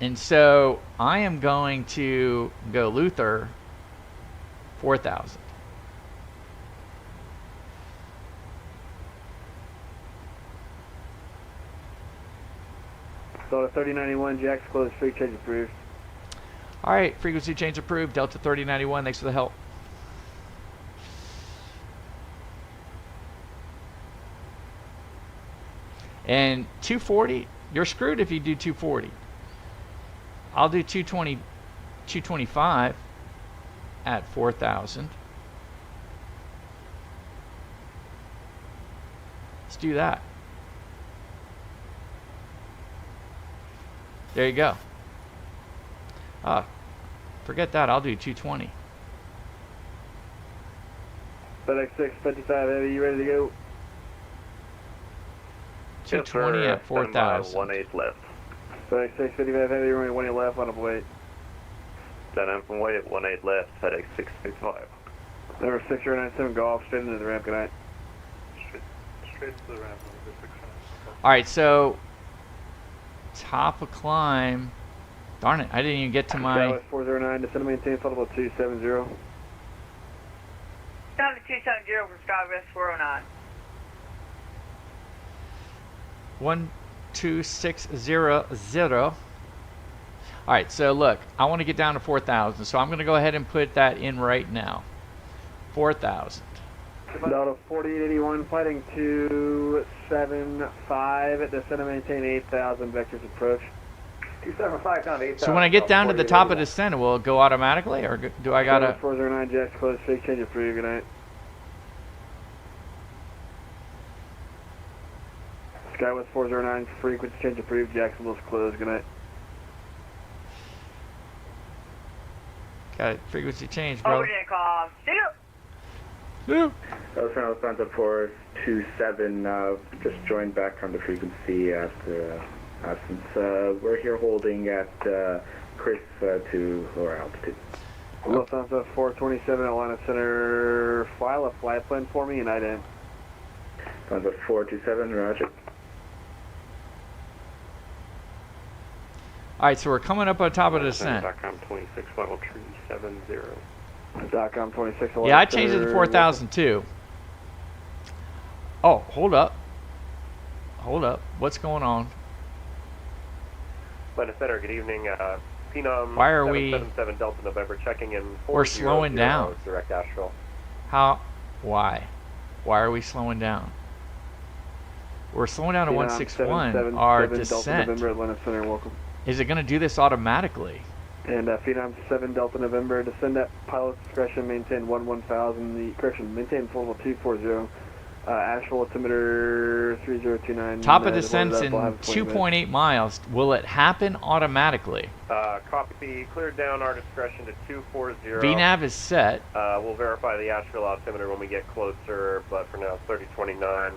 And so I am going to go Luther 4,000. Delta 3091, Jack's closed, frequency change approved. All right, frequency change approved. Delta 3091, thanks for the help. And 240, you're screwed if you do 240. I'll do 220, 225 at 4,000. Let's do that. There you go. Forget that. I'll do 220. FedEx 655 Heavy, you ready to go? 220 at 4,000. 1/8 left. FedEx 655 Heavy, runway 18 left on a wait. Then I'm from way at 1/8 left, FedEx 665. Number 6097 Golf, straight into the ramp, good night. Straight to the ramp. All right, so top of climb. Darn it, I didn't even get to my... Dallas 409, descend and maintain flight level 270. Down to 270 for Skywest 409. 12600. All right, so look, I want to get down to 4,000, so I'm going to go ahead and put that in right now. 4,000. Delta 4881, fighting 275, descend and maintain 8,000, vectors approach. 275 down to 8,000. So when I get down to the top of the descent, will it go automatically, or do I got to... 409, Jack's closed, frequency change approved, good night. Skywest 409, frequency change approved, Jacksonville's closed, good night. Got it, frequency change, bro. Honeycomb, see you. Lufthansa 427, just joined back on the frequency after absence. We're here holding at Chris to lower altitude. Lufthansa 427, Atlanta Center, file a flight plan for me, and I didn't. Lufthansa 427, roger. All right, so we're coming up on top of the descent. .com 26, level 370. .com 26. Yeah, I changed it to 4,000 too. Oh, hold up. Hold up. What's going on? Atlanta Center, good evening. Phenom Why are we... 777 Delta November checking in. We're slowing down. Direct Asheville. How? Why? Why are we slowing down? We're slowing down to 161. Our descent. Delta November, Atlanta Center, welcome. Is it going to do this automatically? And Phenom 7 Delta November, descend at pilot's discretion, maintain 1000, maintain full level 240. Asheville altimeter 3029. Top of descent's in 2.8 miles. Will it happen automatically? Copy, cleared down our discretion to 240. VNAV is set. We'll verify the Asheville altimeter when we get closer, but for now, 3029.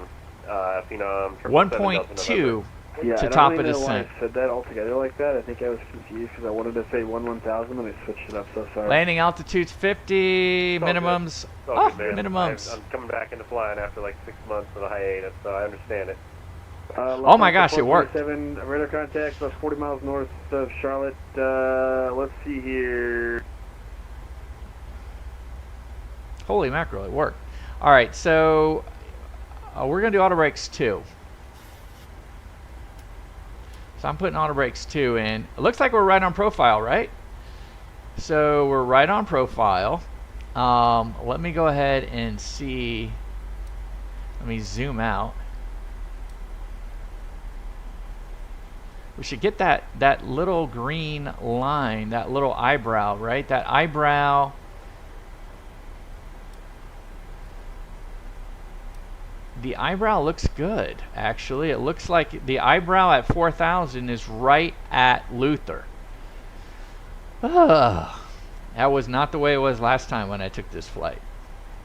Phenom 1.2 yeah, to I top don't of really know why descent. I said that altogether like that. I think I was confused because I wanted to say 1000 and I switched it up, so sorry. Landing altitude's 50, It's all minimums. good. It's all Oh, good, man. minimums. I'm coming back into flying after like 6 months of a hiatus, so I understand it. Oh my gosh, it worked. 7 radar contact, about 40 miles north of Charlotte. Let's see here. Holy mackerel, it worked. All right, so we're going to do auto brakes 2. So I'm putting auto brakes 2 in. It looks like we're right on profile, right? So we're right on profile. Let me go ahead and see. Let me zoom out. We should get that little green line, that little eyebrow, right? That eyebrow. The eyebrow looks good, actually. It looks like the eyebrow at 4,000 is right at Luther. That was not the way it was last time when I took this flight.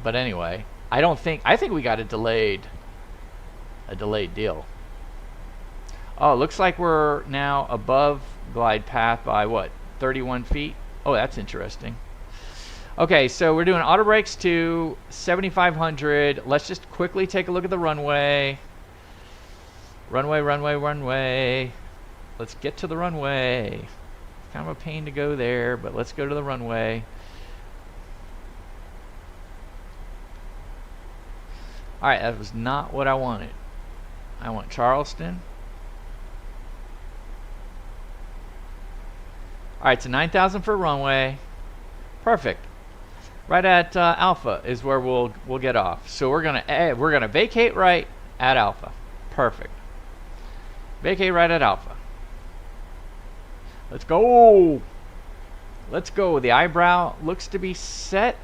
But anyway, I think we got a delayed deal. Oh, it looks like we're now above glide path by what, 31 feet? Oh, that's interesting. Okay, so we're doing auto brakes to 7,500. Let's just quickly take a look at the runway. Runway. Let's get to the runway. It's kind of a pain to go there, but let's go to the runway. All right, that was not what I wanted. I want Charleston. All right, so 9,000 for runway. Perfect. Right at Alpha is where we'll get off. So we're gonna vacate right at Alpha. Perfect. Vacate right at Alpha. Let's go. Let's go. The eyebrow looks to be set.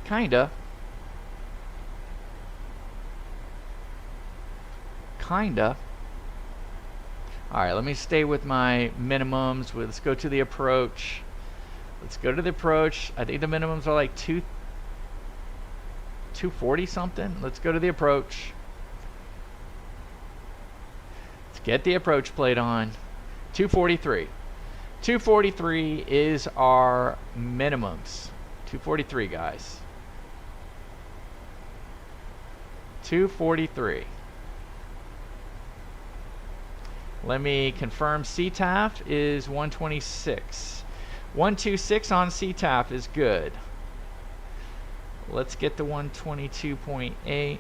Kinda. All right, let me stay with my minimums. Let's go to the approach. Let's go to the approach. I think the minimums are like 240 something. Let's go to the approach. Let's get the approach plate on. 243. 243 is our minimums. 243, guys. 243. Let me confirm CTAF is 126. 126 on CTAF is good. Let's get the 122.8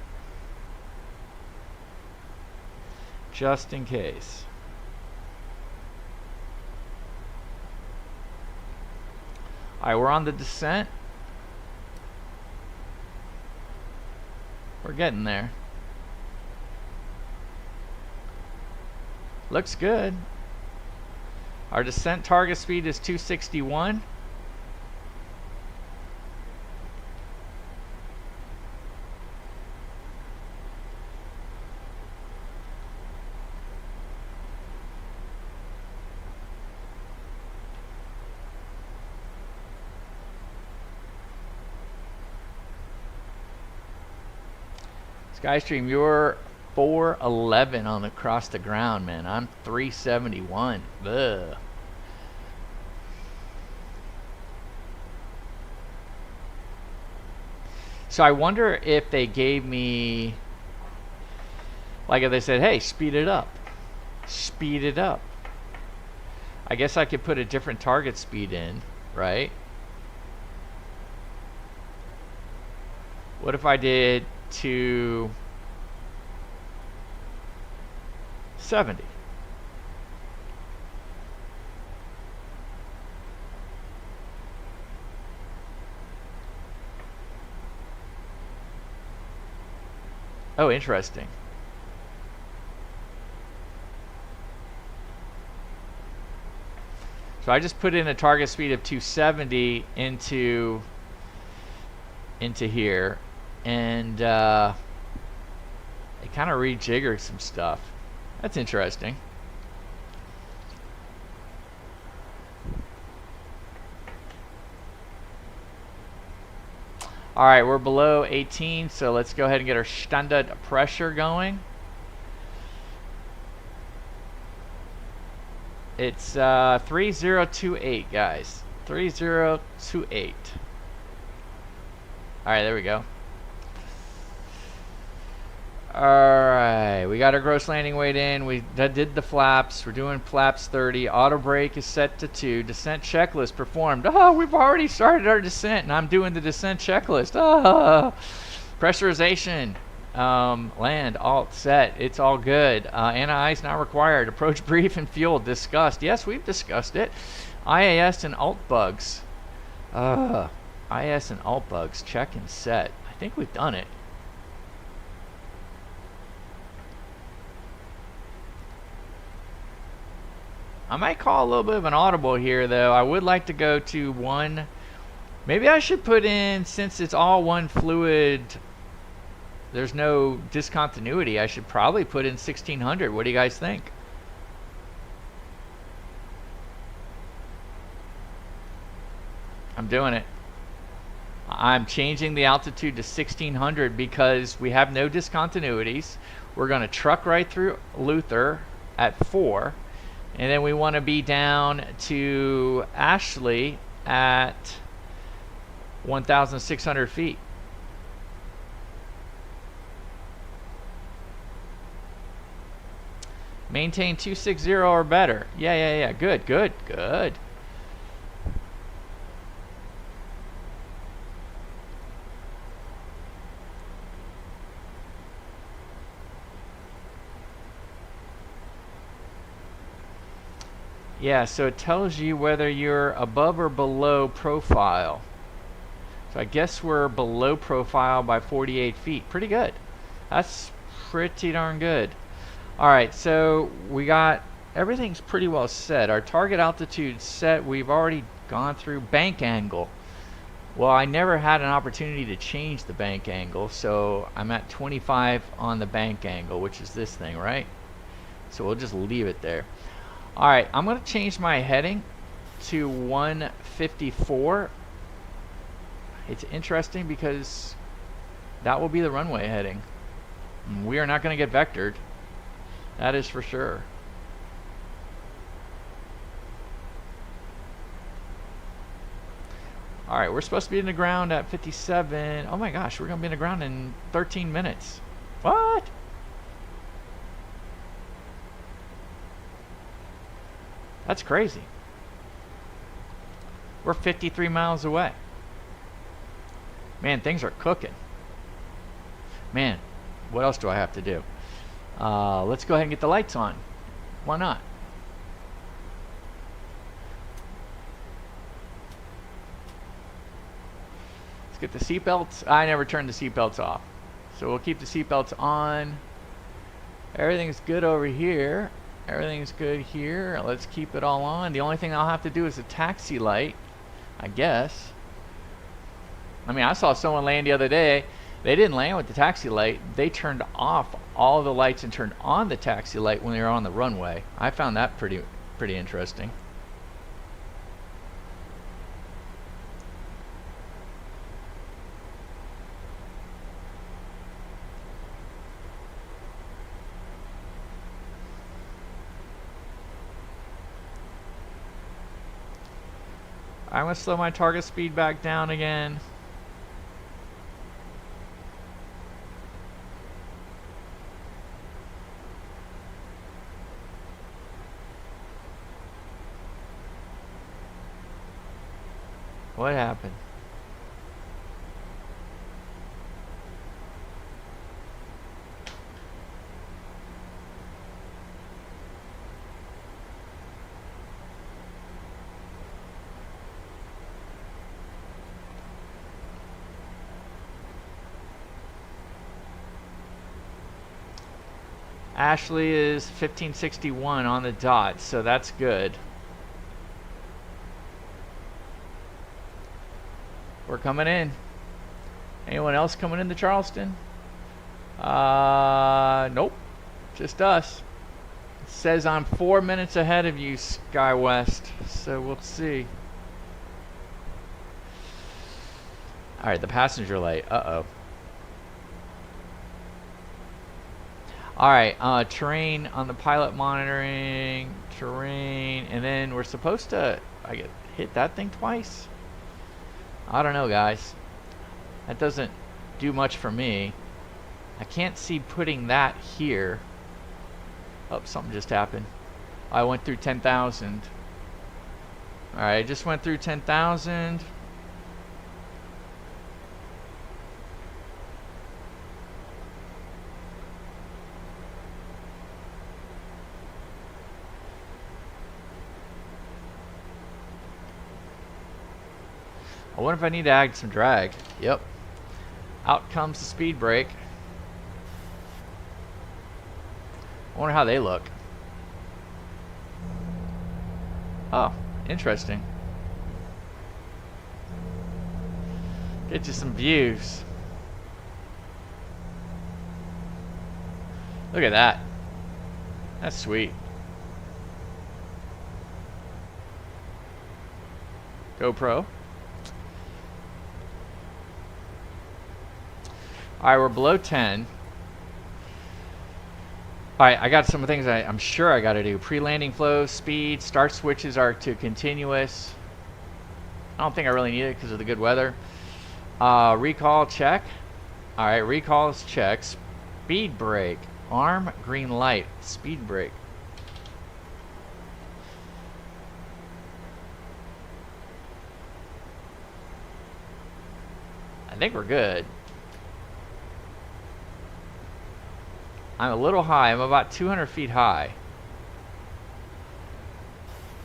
just in case. All right, we're on the descent. We're getting there. Looks good. Our descent target speed is 261. Skystream, you're 411 on across the ground, man. I'm 371. Ugh. So I wonder if they gave me, like if they said, hey, speed it up. Speed it up. I guess I could put a different target speed in, right? What if I did 270? Oh, interesting. So So I just put in a target speed of 270 into here, and it kind of rejiggered some stuff. That's interesting. All right, we're below 18, so let's go ahead and get our standard pressure going. It's 3028, guys. 3028. All right, there we go. All right, we got our gross landing weight in. We did the flaps. We're doing flaps 30. Auto brake is set to 2. Descent checklist performed. Oh, we've already started our descent, and I'm doing the descent checklist. Oh. Pressurization, land, alt, set. It's all good. Anti-ice not required. Approach brief and fuel discussed. Yes, we've discussed it. IAS and alt bugs. IAS and alt bugs. Check and set. I think we've done it. I might call a little bit of an audible here, though. I would like to go to 1. Maybe I should put in, since it's all one fluid, there's no discontinuity, I should probably put in 1600. What do you guys think? I'm doing it. I'm changing the altitude to 1600 because we have no discontinuities. We're going to truck right through Luther at 4. And then we want to be down to Ashley at 1,600 feet. Maintain 260 or better. Yeah. Good. Yeah, so it tells you whether you're above or below profile. So I guess we're below profile by 48 feet. Pretty good. That's pretty darn good. All right, so we got, everything's pretty well set. Our target altitude set, we've already gone through. Bank angle. Well, I never had an opportunity to change the bank angle, so I'm at 25 on the bank angle, which is this thing, right? So we'll just leave it there. All right, I'm going to change my heading to 154. It's interesting because that will be the runway heading. We are not going to get vectored. That is for sure. All right, we're supposed to be in the ground at 57. Oh my gosh, we're going to be in the ground in 13 minutes. What? That's crazy. We're 53 miles away. Man, things are cooking. Man, what else do I have to do? Let's go ahead and get the lights on. Why not? Let's get the seatbelts. I never turned the seatbelts off. So we'll keep the seatbelts on. Everything's good over here. Everything's good here. Let's keep it all on. The only thing I'll have to do is a taxi light, I guess. I mean, I saw someone land the other day. They didn't land with the taxi light. They turned off all the lights and turned on the taxi light when they were on the runway. I found that pretty interesting. I'm going to slow my target speed back down again. What happened? Ashley is 1561 on the dot, so that's good. We're coming in. Anyone else coming into Charleston? Nope. Just us. It says I'm 4 minutes ahead of you, SkyWest. So we'll see. Alright, the passenger light. Uh-oh. Alright, terrain on the pilot monitoring. Terrain. And then we're supposed to hit that thing twice? I don't know, guys. That doesn't do much for me. I can't see putting that here. Oh, something just happened. I went through 10,000. Alright, I just went through 10,000. I wonder if I need to add some drag. Yep. Out comes the speed brake. I wonder how they look. Oh, interesting. Get you some views. Look at that. That's sweet. GoPro. Alright, we're below 10. Alright, I got some things I'm sure I got to do. Pre-landing flow, speed, start switches are to continuous. I don't think I really need it because of the good weather. Recall check. Alright, recall is check. Speed brake. Arm, green light. Speed brake. I think we're good. I'm a little high. I'm about 200 feet high.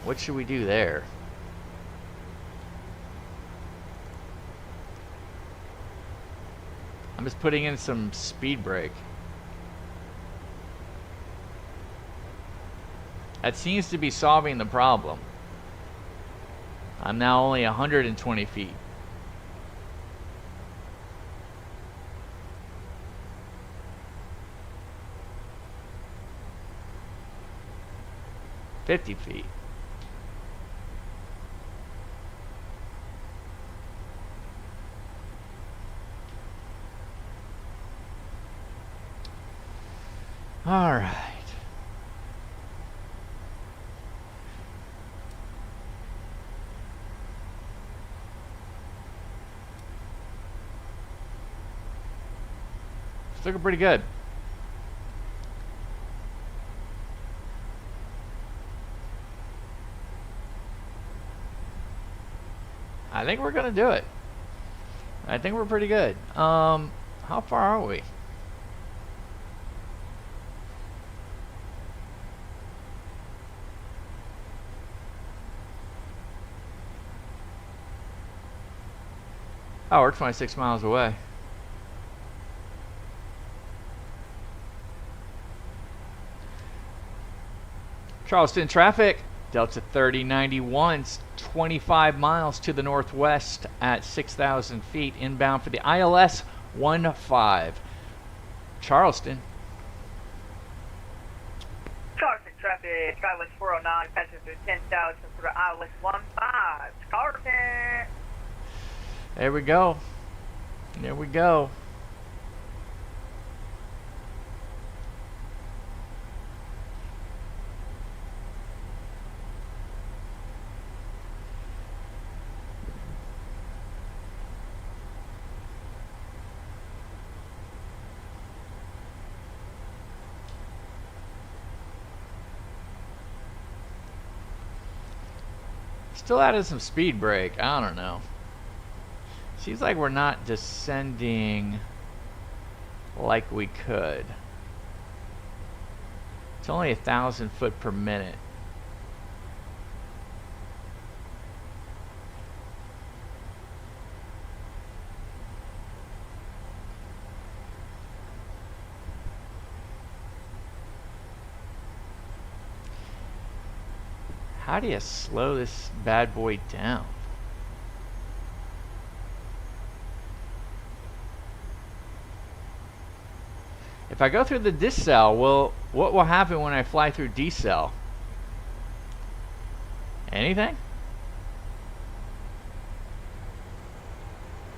What should we do there? I'm just putting in some speed brake. That seems to be solving the problem. I'm now only 120 feet. $50 feet. All right. It's looking pretty good. I think we're gonna do it. I think we're pretty good. How far are we? Oh, we're 26 miles away. Charleston traffic. Delta 3091's 25 miles to the northwest at 6,000 feet inbound for the ILS 15. Charleston. Charleston traffic, SkyWest 409, passenger 10,000 for the ILS 15. Charleston. There we go. There we go. Still added some speed brake. I don't know. Seems like we're not descending like we could. It's only 1,000 foot per minute. How do you slow this bad boy down? If I go through the decel, what will happen when I fly through decel? Anything?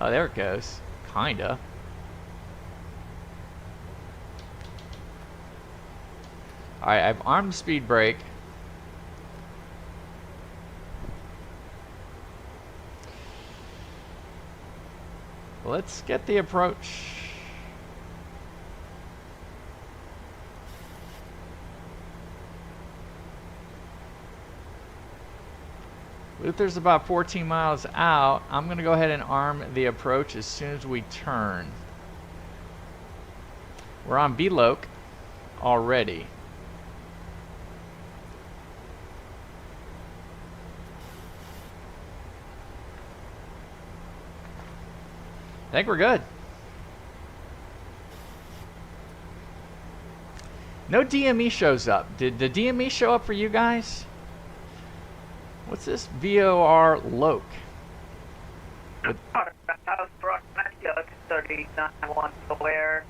Oh, there it goes. Kinda. Alright, I've armed the speed brake. Let's get the approach. Luther's about 14 miles out. I'm going to go ahead and arm the approach as soon as we turn. We're on B-Loc already. I think we're good. No DME shows up. Did the DME show up for you guys? What's this? VARTCC. Where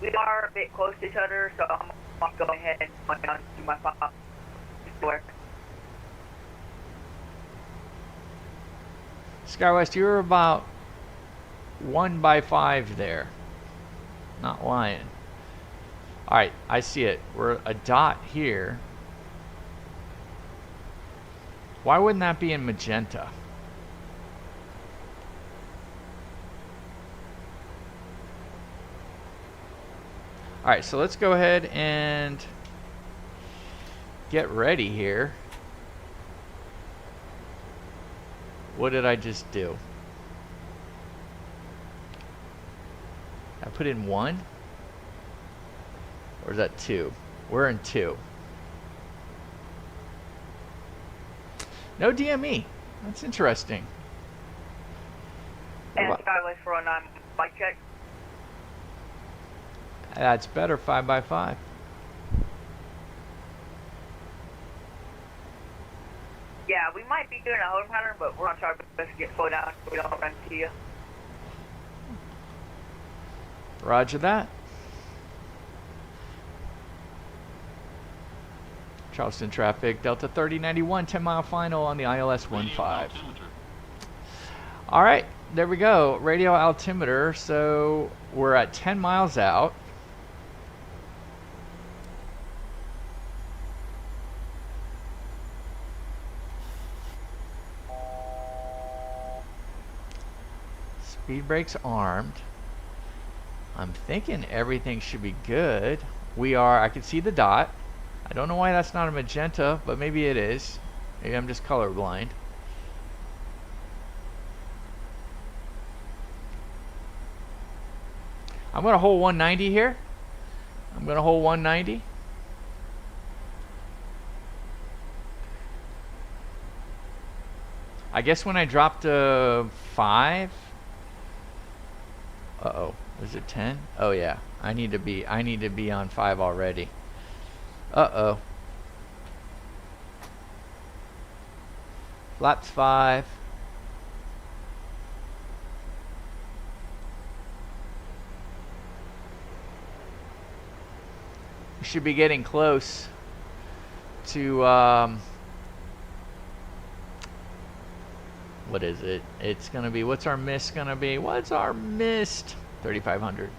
we are a bit close to each other, so I'm going to go ahead and point down to my pop. SkyWest, you were about 1/5 there. Not lying. Alright, I see it. We're a dot here. Why wouldn't that be in magenta? Alright, so let's go ahead and get ready here. What did I just do? I put in 1? Or is that 2? We're in 2. No DME. That's interesting. And Skyway 409, bike check. That's better, 5x5. Yeah, we might be doing a home pattern, but we're going to try our best to get slowed down so we don't run into you. Roger that. Charleston traffic, Delta 3091, 10-mile final on the ILS 15. All right, there we go. Radio altimeter. So we're at 10 miles out. Speed brakes armed. I'm thinking everything should be good. We are, I can see the dot. I don't know why that's not a magenta, but maybe it is. Maybe I'm just colorblind. I'm going to hold 190 here. I'm going to hold 190. I guess when I drop to 5. Uh-oh. Is it 10? Oh yeah. I need to be on 5 already. Uh-oh. Flaps 5. We should be getting close to what is it? It's gonna be, what's our mist gonna be? What's our mist? 3,500.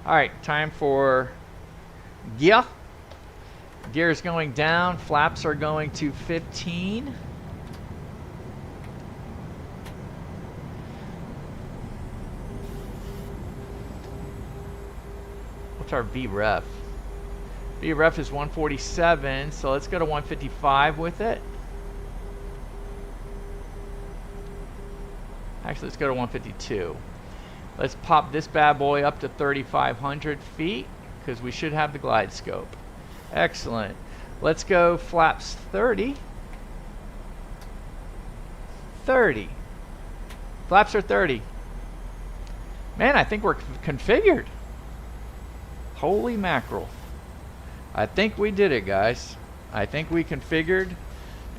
Alright, time for gear. Gear is going down. Flaps are going to 15. What's our VREF? VREF is 147, so let's go to 155 with it. Actually, let's go to 152. Let's pop this bad boy up to 3,500 feet because we should have the glide scope. Excellent. Let's go flaps 30. 30. Flaps are 30. Man, I think we're configured. Holy mackerel. I think we did it, guys. I think we configured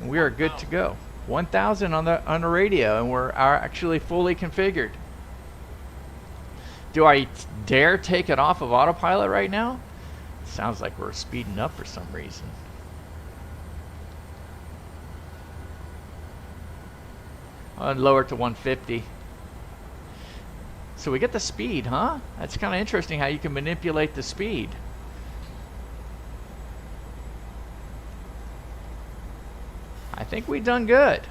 and we are good to go. 1,000 on the radio, and we're actually fully configured. Do I dare take it off of autopilot right now? Sounds like we're speeding up for some reason. I'll lower it to 150. So we get the speed, huh? That's kind of interesting how you can manipulate the speed. I think we've done good.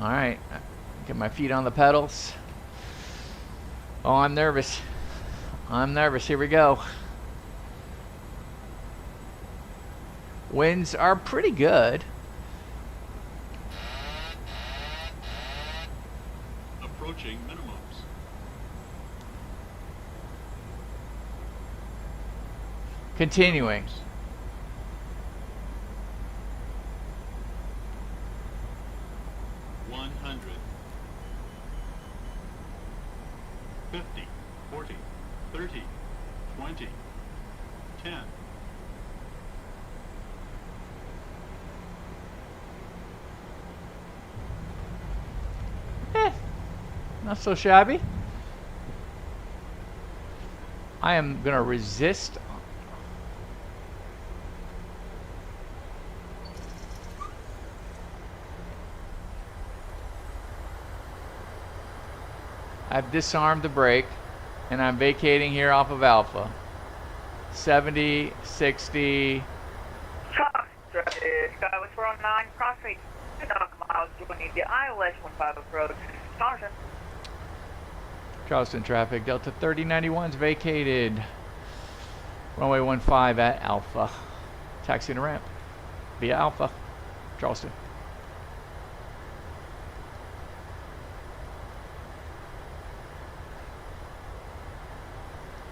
All right, get my feet on the pedals. Oh, I'm nervous. I'm nervous. Here we go. Winds are pretty good. Approaching minimums. Continuing. Not so shabby. I am gonna resist. I've disarmed the brake and I'm vacating here off of Alpha. 70, 60. Skywest 409, crossfade 2 miles, joining the ILS 15 approach. Charleston. Charleston traffic, Delta 3091's vacated. Runway 15 at Alpha. Taxiing the ramp via Alpha, Charleston.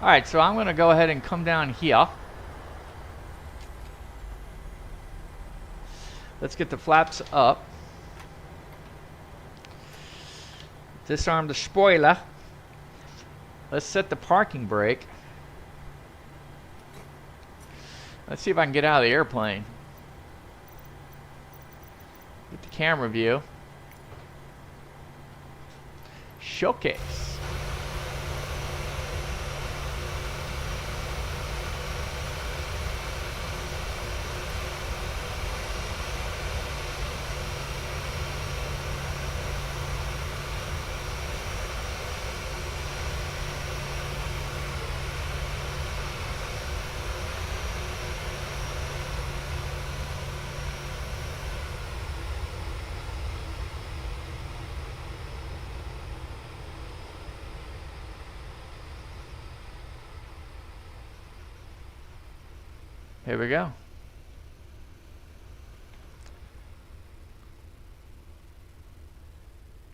Alright, so I'm going to go ahead and come down here. Let's get the flaps up. Disarm the spoiler. Let's set the parking brake. Let's see if I can get out of the airplane. Get the camera view. Showcase. Here we go.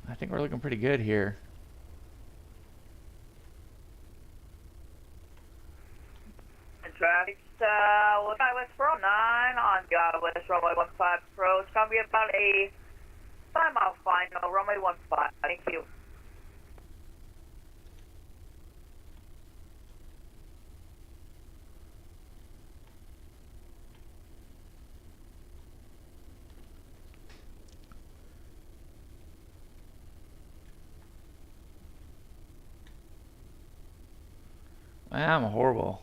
I think we're looking pretty good here. Traffic, Skywest 409 on Skywest runway 15 approach. It's going to be about a 5-mile final, runway 15. Thank you. I'm horrible.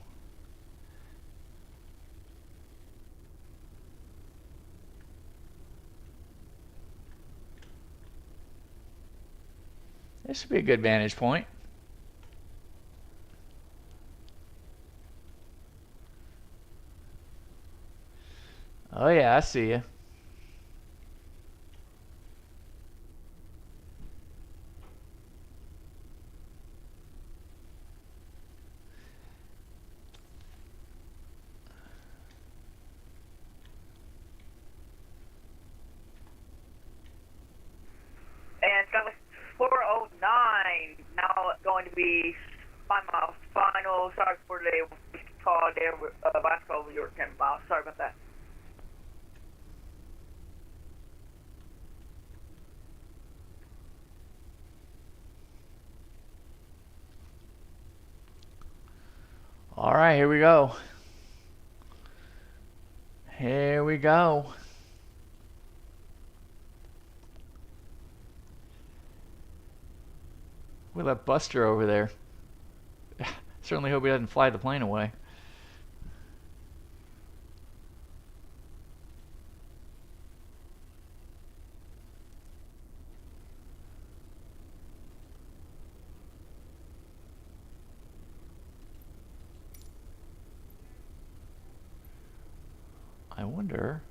This should be a good vantage point. Oh yeah, I see you. And Skywest 409 now going to be 5-mile final. Sorry for the call there with bicycle over your 10 miles. Sorry about that. All right, here we go. Here we go. Look at that Buster over there. Certainly hope he doesn't fly the plane away. I wonder.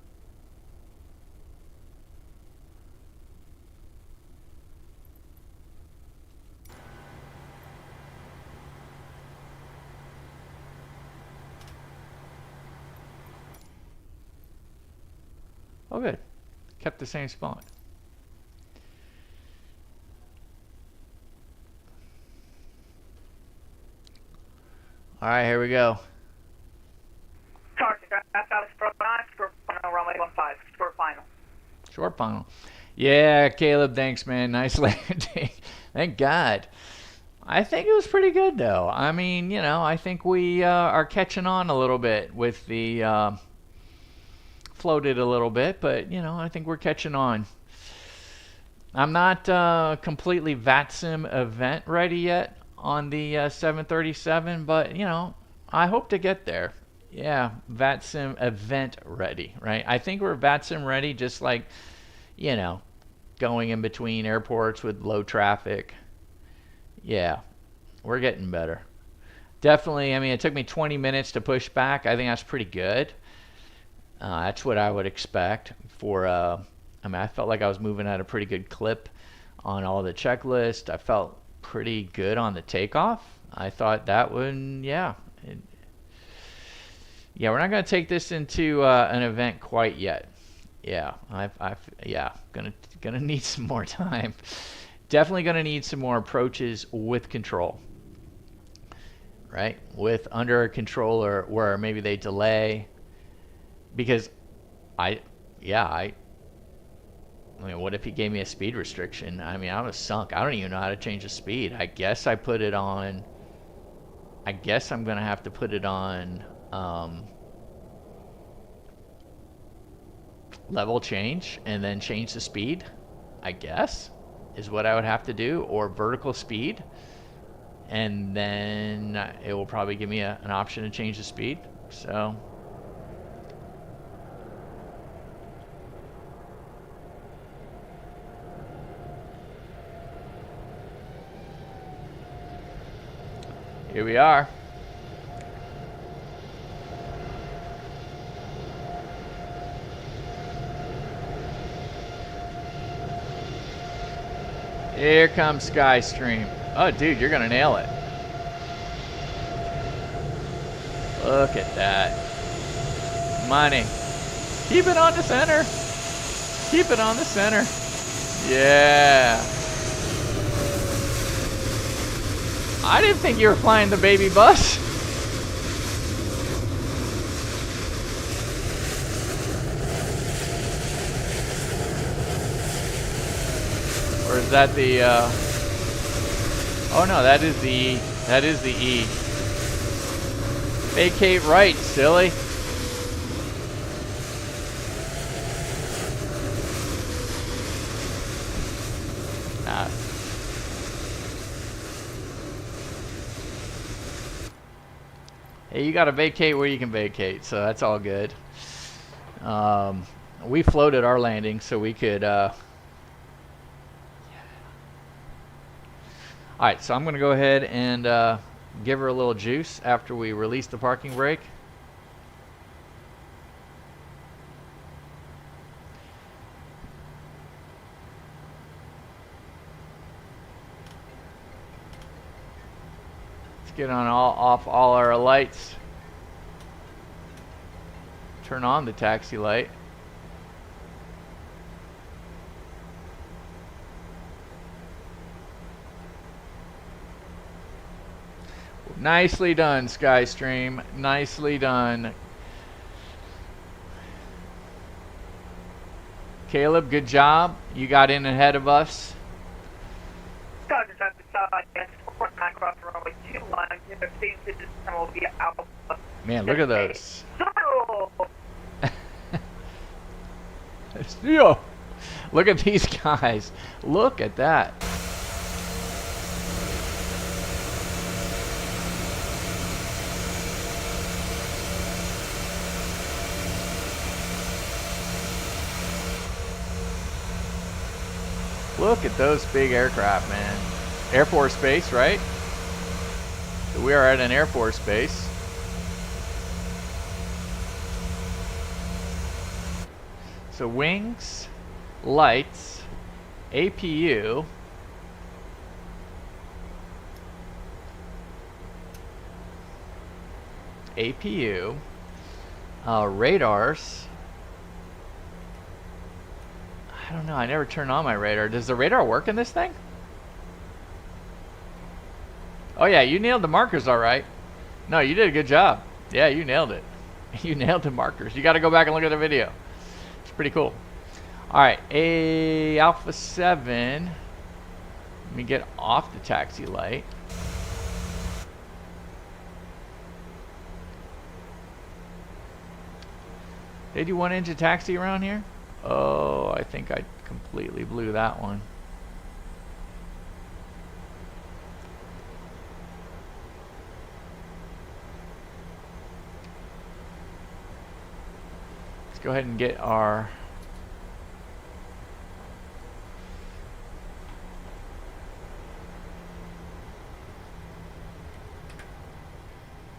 Oh, good. Kept the same spot. All right, here we go. Runway 15, short final. Short final. Yeah, Caleb, thanks, man. Nice landing. Thank God. I think it was pretty good, though. I mean, you know, I think we are catching on a little bit with the floated a little bit, but, you know, I think we're catching on. I'm not completely VATSIM event ready yet on the 737, but, you know, I hope to get there. Yeah, VATSIM event ready, right? I think we're VATSIM ready, just like, you know, going in between airports with low traffic. Yeah, we're getting better. Definitely, I mean, it took me 20 minutes to push back. I think that's pretty good. That's what I would expect for, I mean, I felt like I was moving at a pretty good clip on all the checklist. I felt pretty good on the takeoff. I thought that would, yeah. Yeah, we're not going to take this into an event quite yet. Yeah, yeah, gonna need some more time. Definitely gonna need some more approaches with control, right? With under a controller where maybe they delay, because I mean, what if he gave me a speed restriction? I mean, I was sunk. I don't even know how to change the speed. I guess I put it on. I guess I'm gonna have to put it on. Level change and then change the speed, I guess, is what I would have to do, or vertical speed, and then it will probably give me an option to change the speed. So here we are. Here comes Skystream. Oh, dude, you're gonna nail it. Look at that. Money. Keep it on the center. Keep it on the center. Yeah. I didn't think you were flying the baby bus. Or is that the, oh no, that is the E. Vacate right, silly. Ah. Hey, you gotta vacate where you can vacate, so that's all good. We floated our landing so we could, Alright, so I'm going to go ahead and give her a little juice after we release the parking brake. Let's get on off all our lights. Turn on the taxi light. Nicely done, Skystream. Nicely done. Caleb, good job. You got in ahead of us. Cross the runway 21, 15 to this time will be Alpha. Man, look at those. So, Yo, look at these guys. Look at that. Look at those big aircraft, man. Air Force Base, right? So we are at an Air Force Base. So wings, lights, APU, radars. I don't know, I never turn on my radar. Does the radar work in this thing? Oh yeah, you nailed the markers all right. No, you did a good job. Yeah, you nailed it. You nailed the markers. You got to go back and look at the video. It's pretty cool. All right, a Alpha 7. Let me get off the taxi light. They do one engine taxi around here? Oh, I think I completely blew that one. Let's go ahead and get our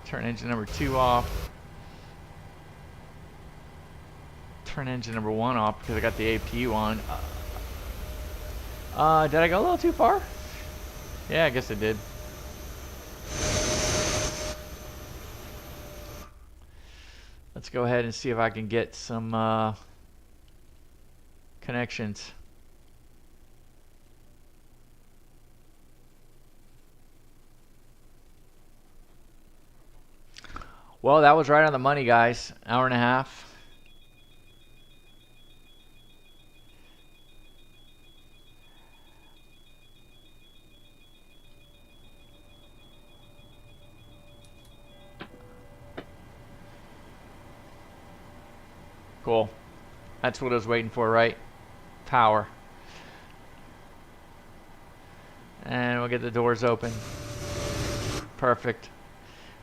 turn engine number 2 off. Turn engine number 1 off because I got the APU on. Did I go a little too far? Yeah, I guess I did. Let's go ahead and see if I can get some connections. Well, that was right on the money, guys. Hour and a half. Cool. That's what I was waiting for, right? Power. And we'll get the doors open. Perfect.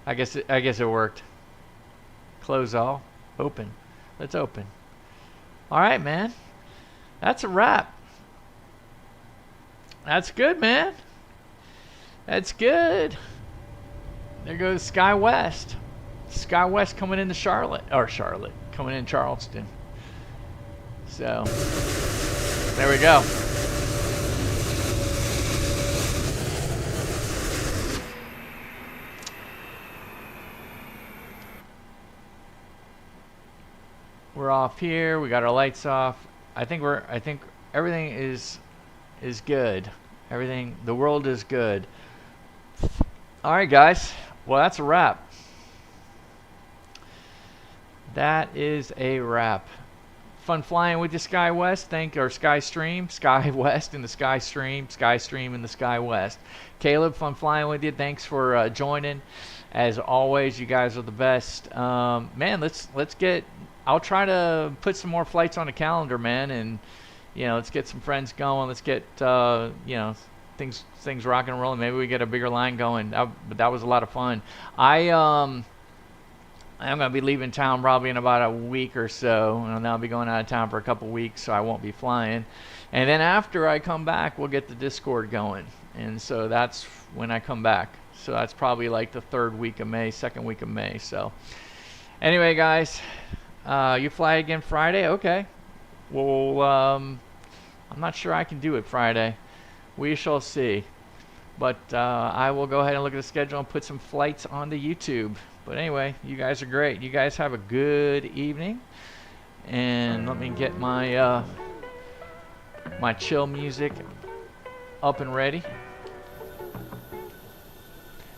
I guess it worked. Close all. Open. Let's open. All right, man. That's a wrap. That's good, man. That's good. There goes Sky West. Sky West coming into Charlotte. Coming in Charleston. So, there we go. We're off here. We got our lights off. I think everything is good. Everything, the world is good. All right, guys. Well, that's a wrap. That is a wrap. Fun flying with you, Sky West. Sky Stream, Sky West in the Sky Stream, Sky Stream in the Sky West. Caleb, fun flying with you. Thanks for joining. As always, you guys are the best. Man, let's get. I'll try to put some more flights on the calendar, man, and let's get some friends going. Let's get things rocking and rolling. Maybe we get a bigger line going. But that was a lot of fun. I'm going to be leaving town probably in about a week or so, and I'll be going out of town for a couple weeks, so I won't be flying. And then after I come back, we'll get the Discord going, and so that's when I come back. So that's probably like the second week of May. So anyway, guys, you fly again Friday? Okay. Well, I'm not sure I can do it Friday. We shall see. But I will go ahead and look at the schedule and put some flights on the YouTube. But anyway, you guys are great. You guys have a good evening. And let me get my my chill music up and ready.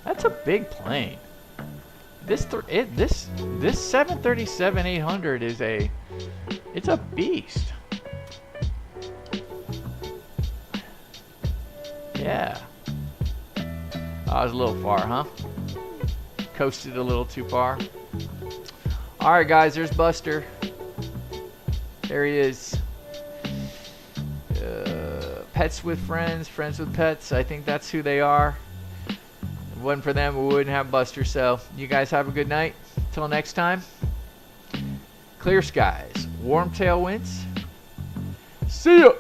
That's a big plane. This 737-800 is it's a beast. Yeah. I was a little far, huh? Coasted a little too far. All right, guys, there's Buster. There he is. Pets with friends, friends with pets. I think that's who they are. If it wasn't for them, we wouldn't have Buster. So you guys have a good night. Till next time. Clear skies, warm tailwinds. See ya.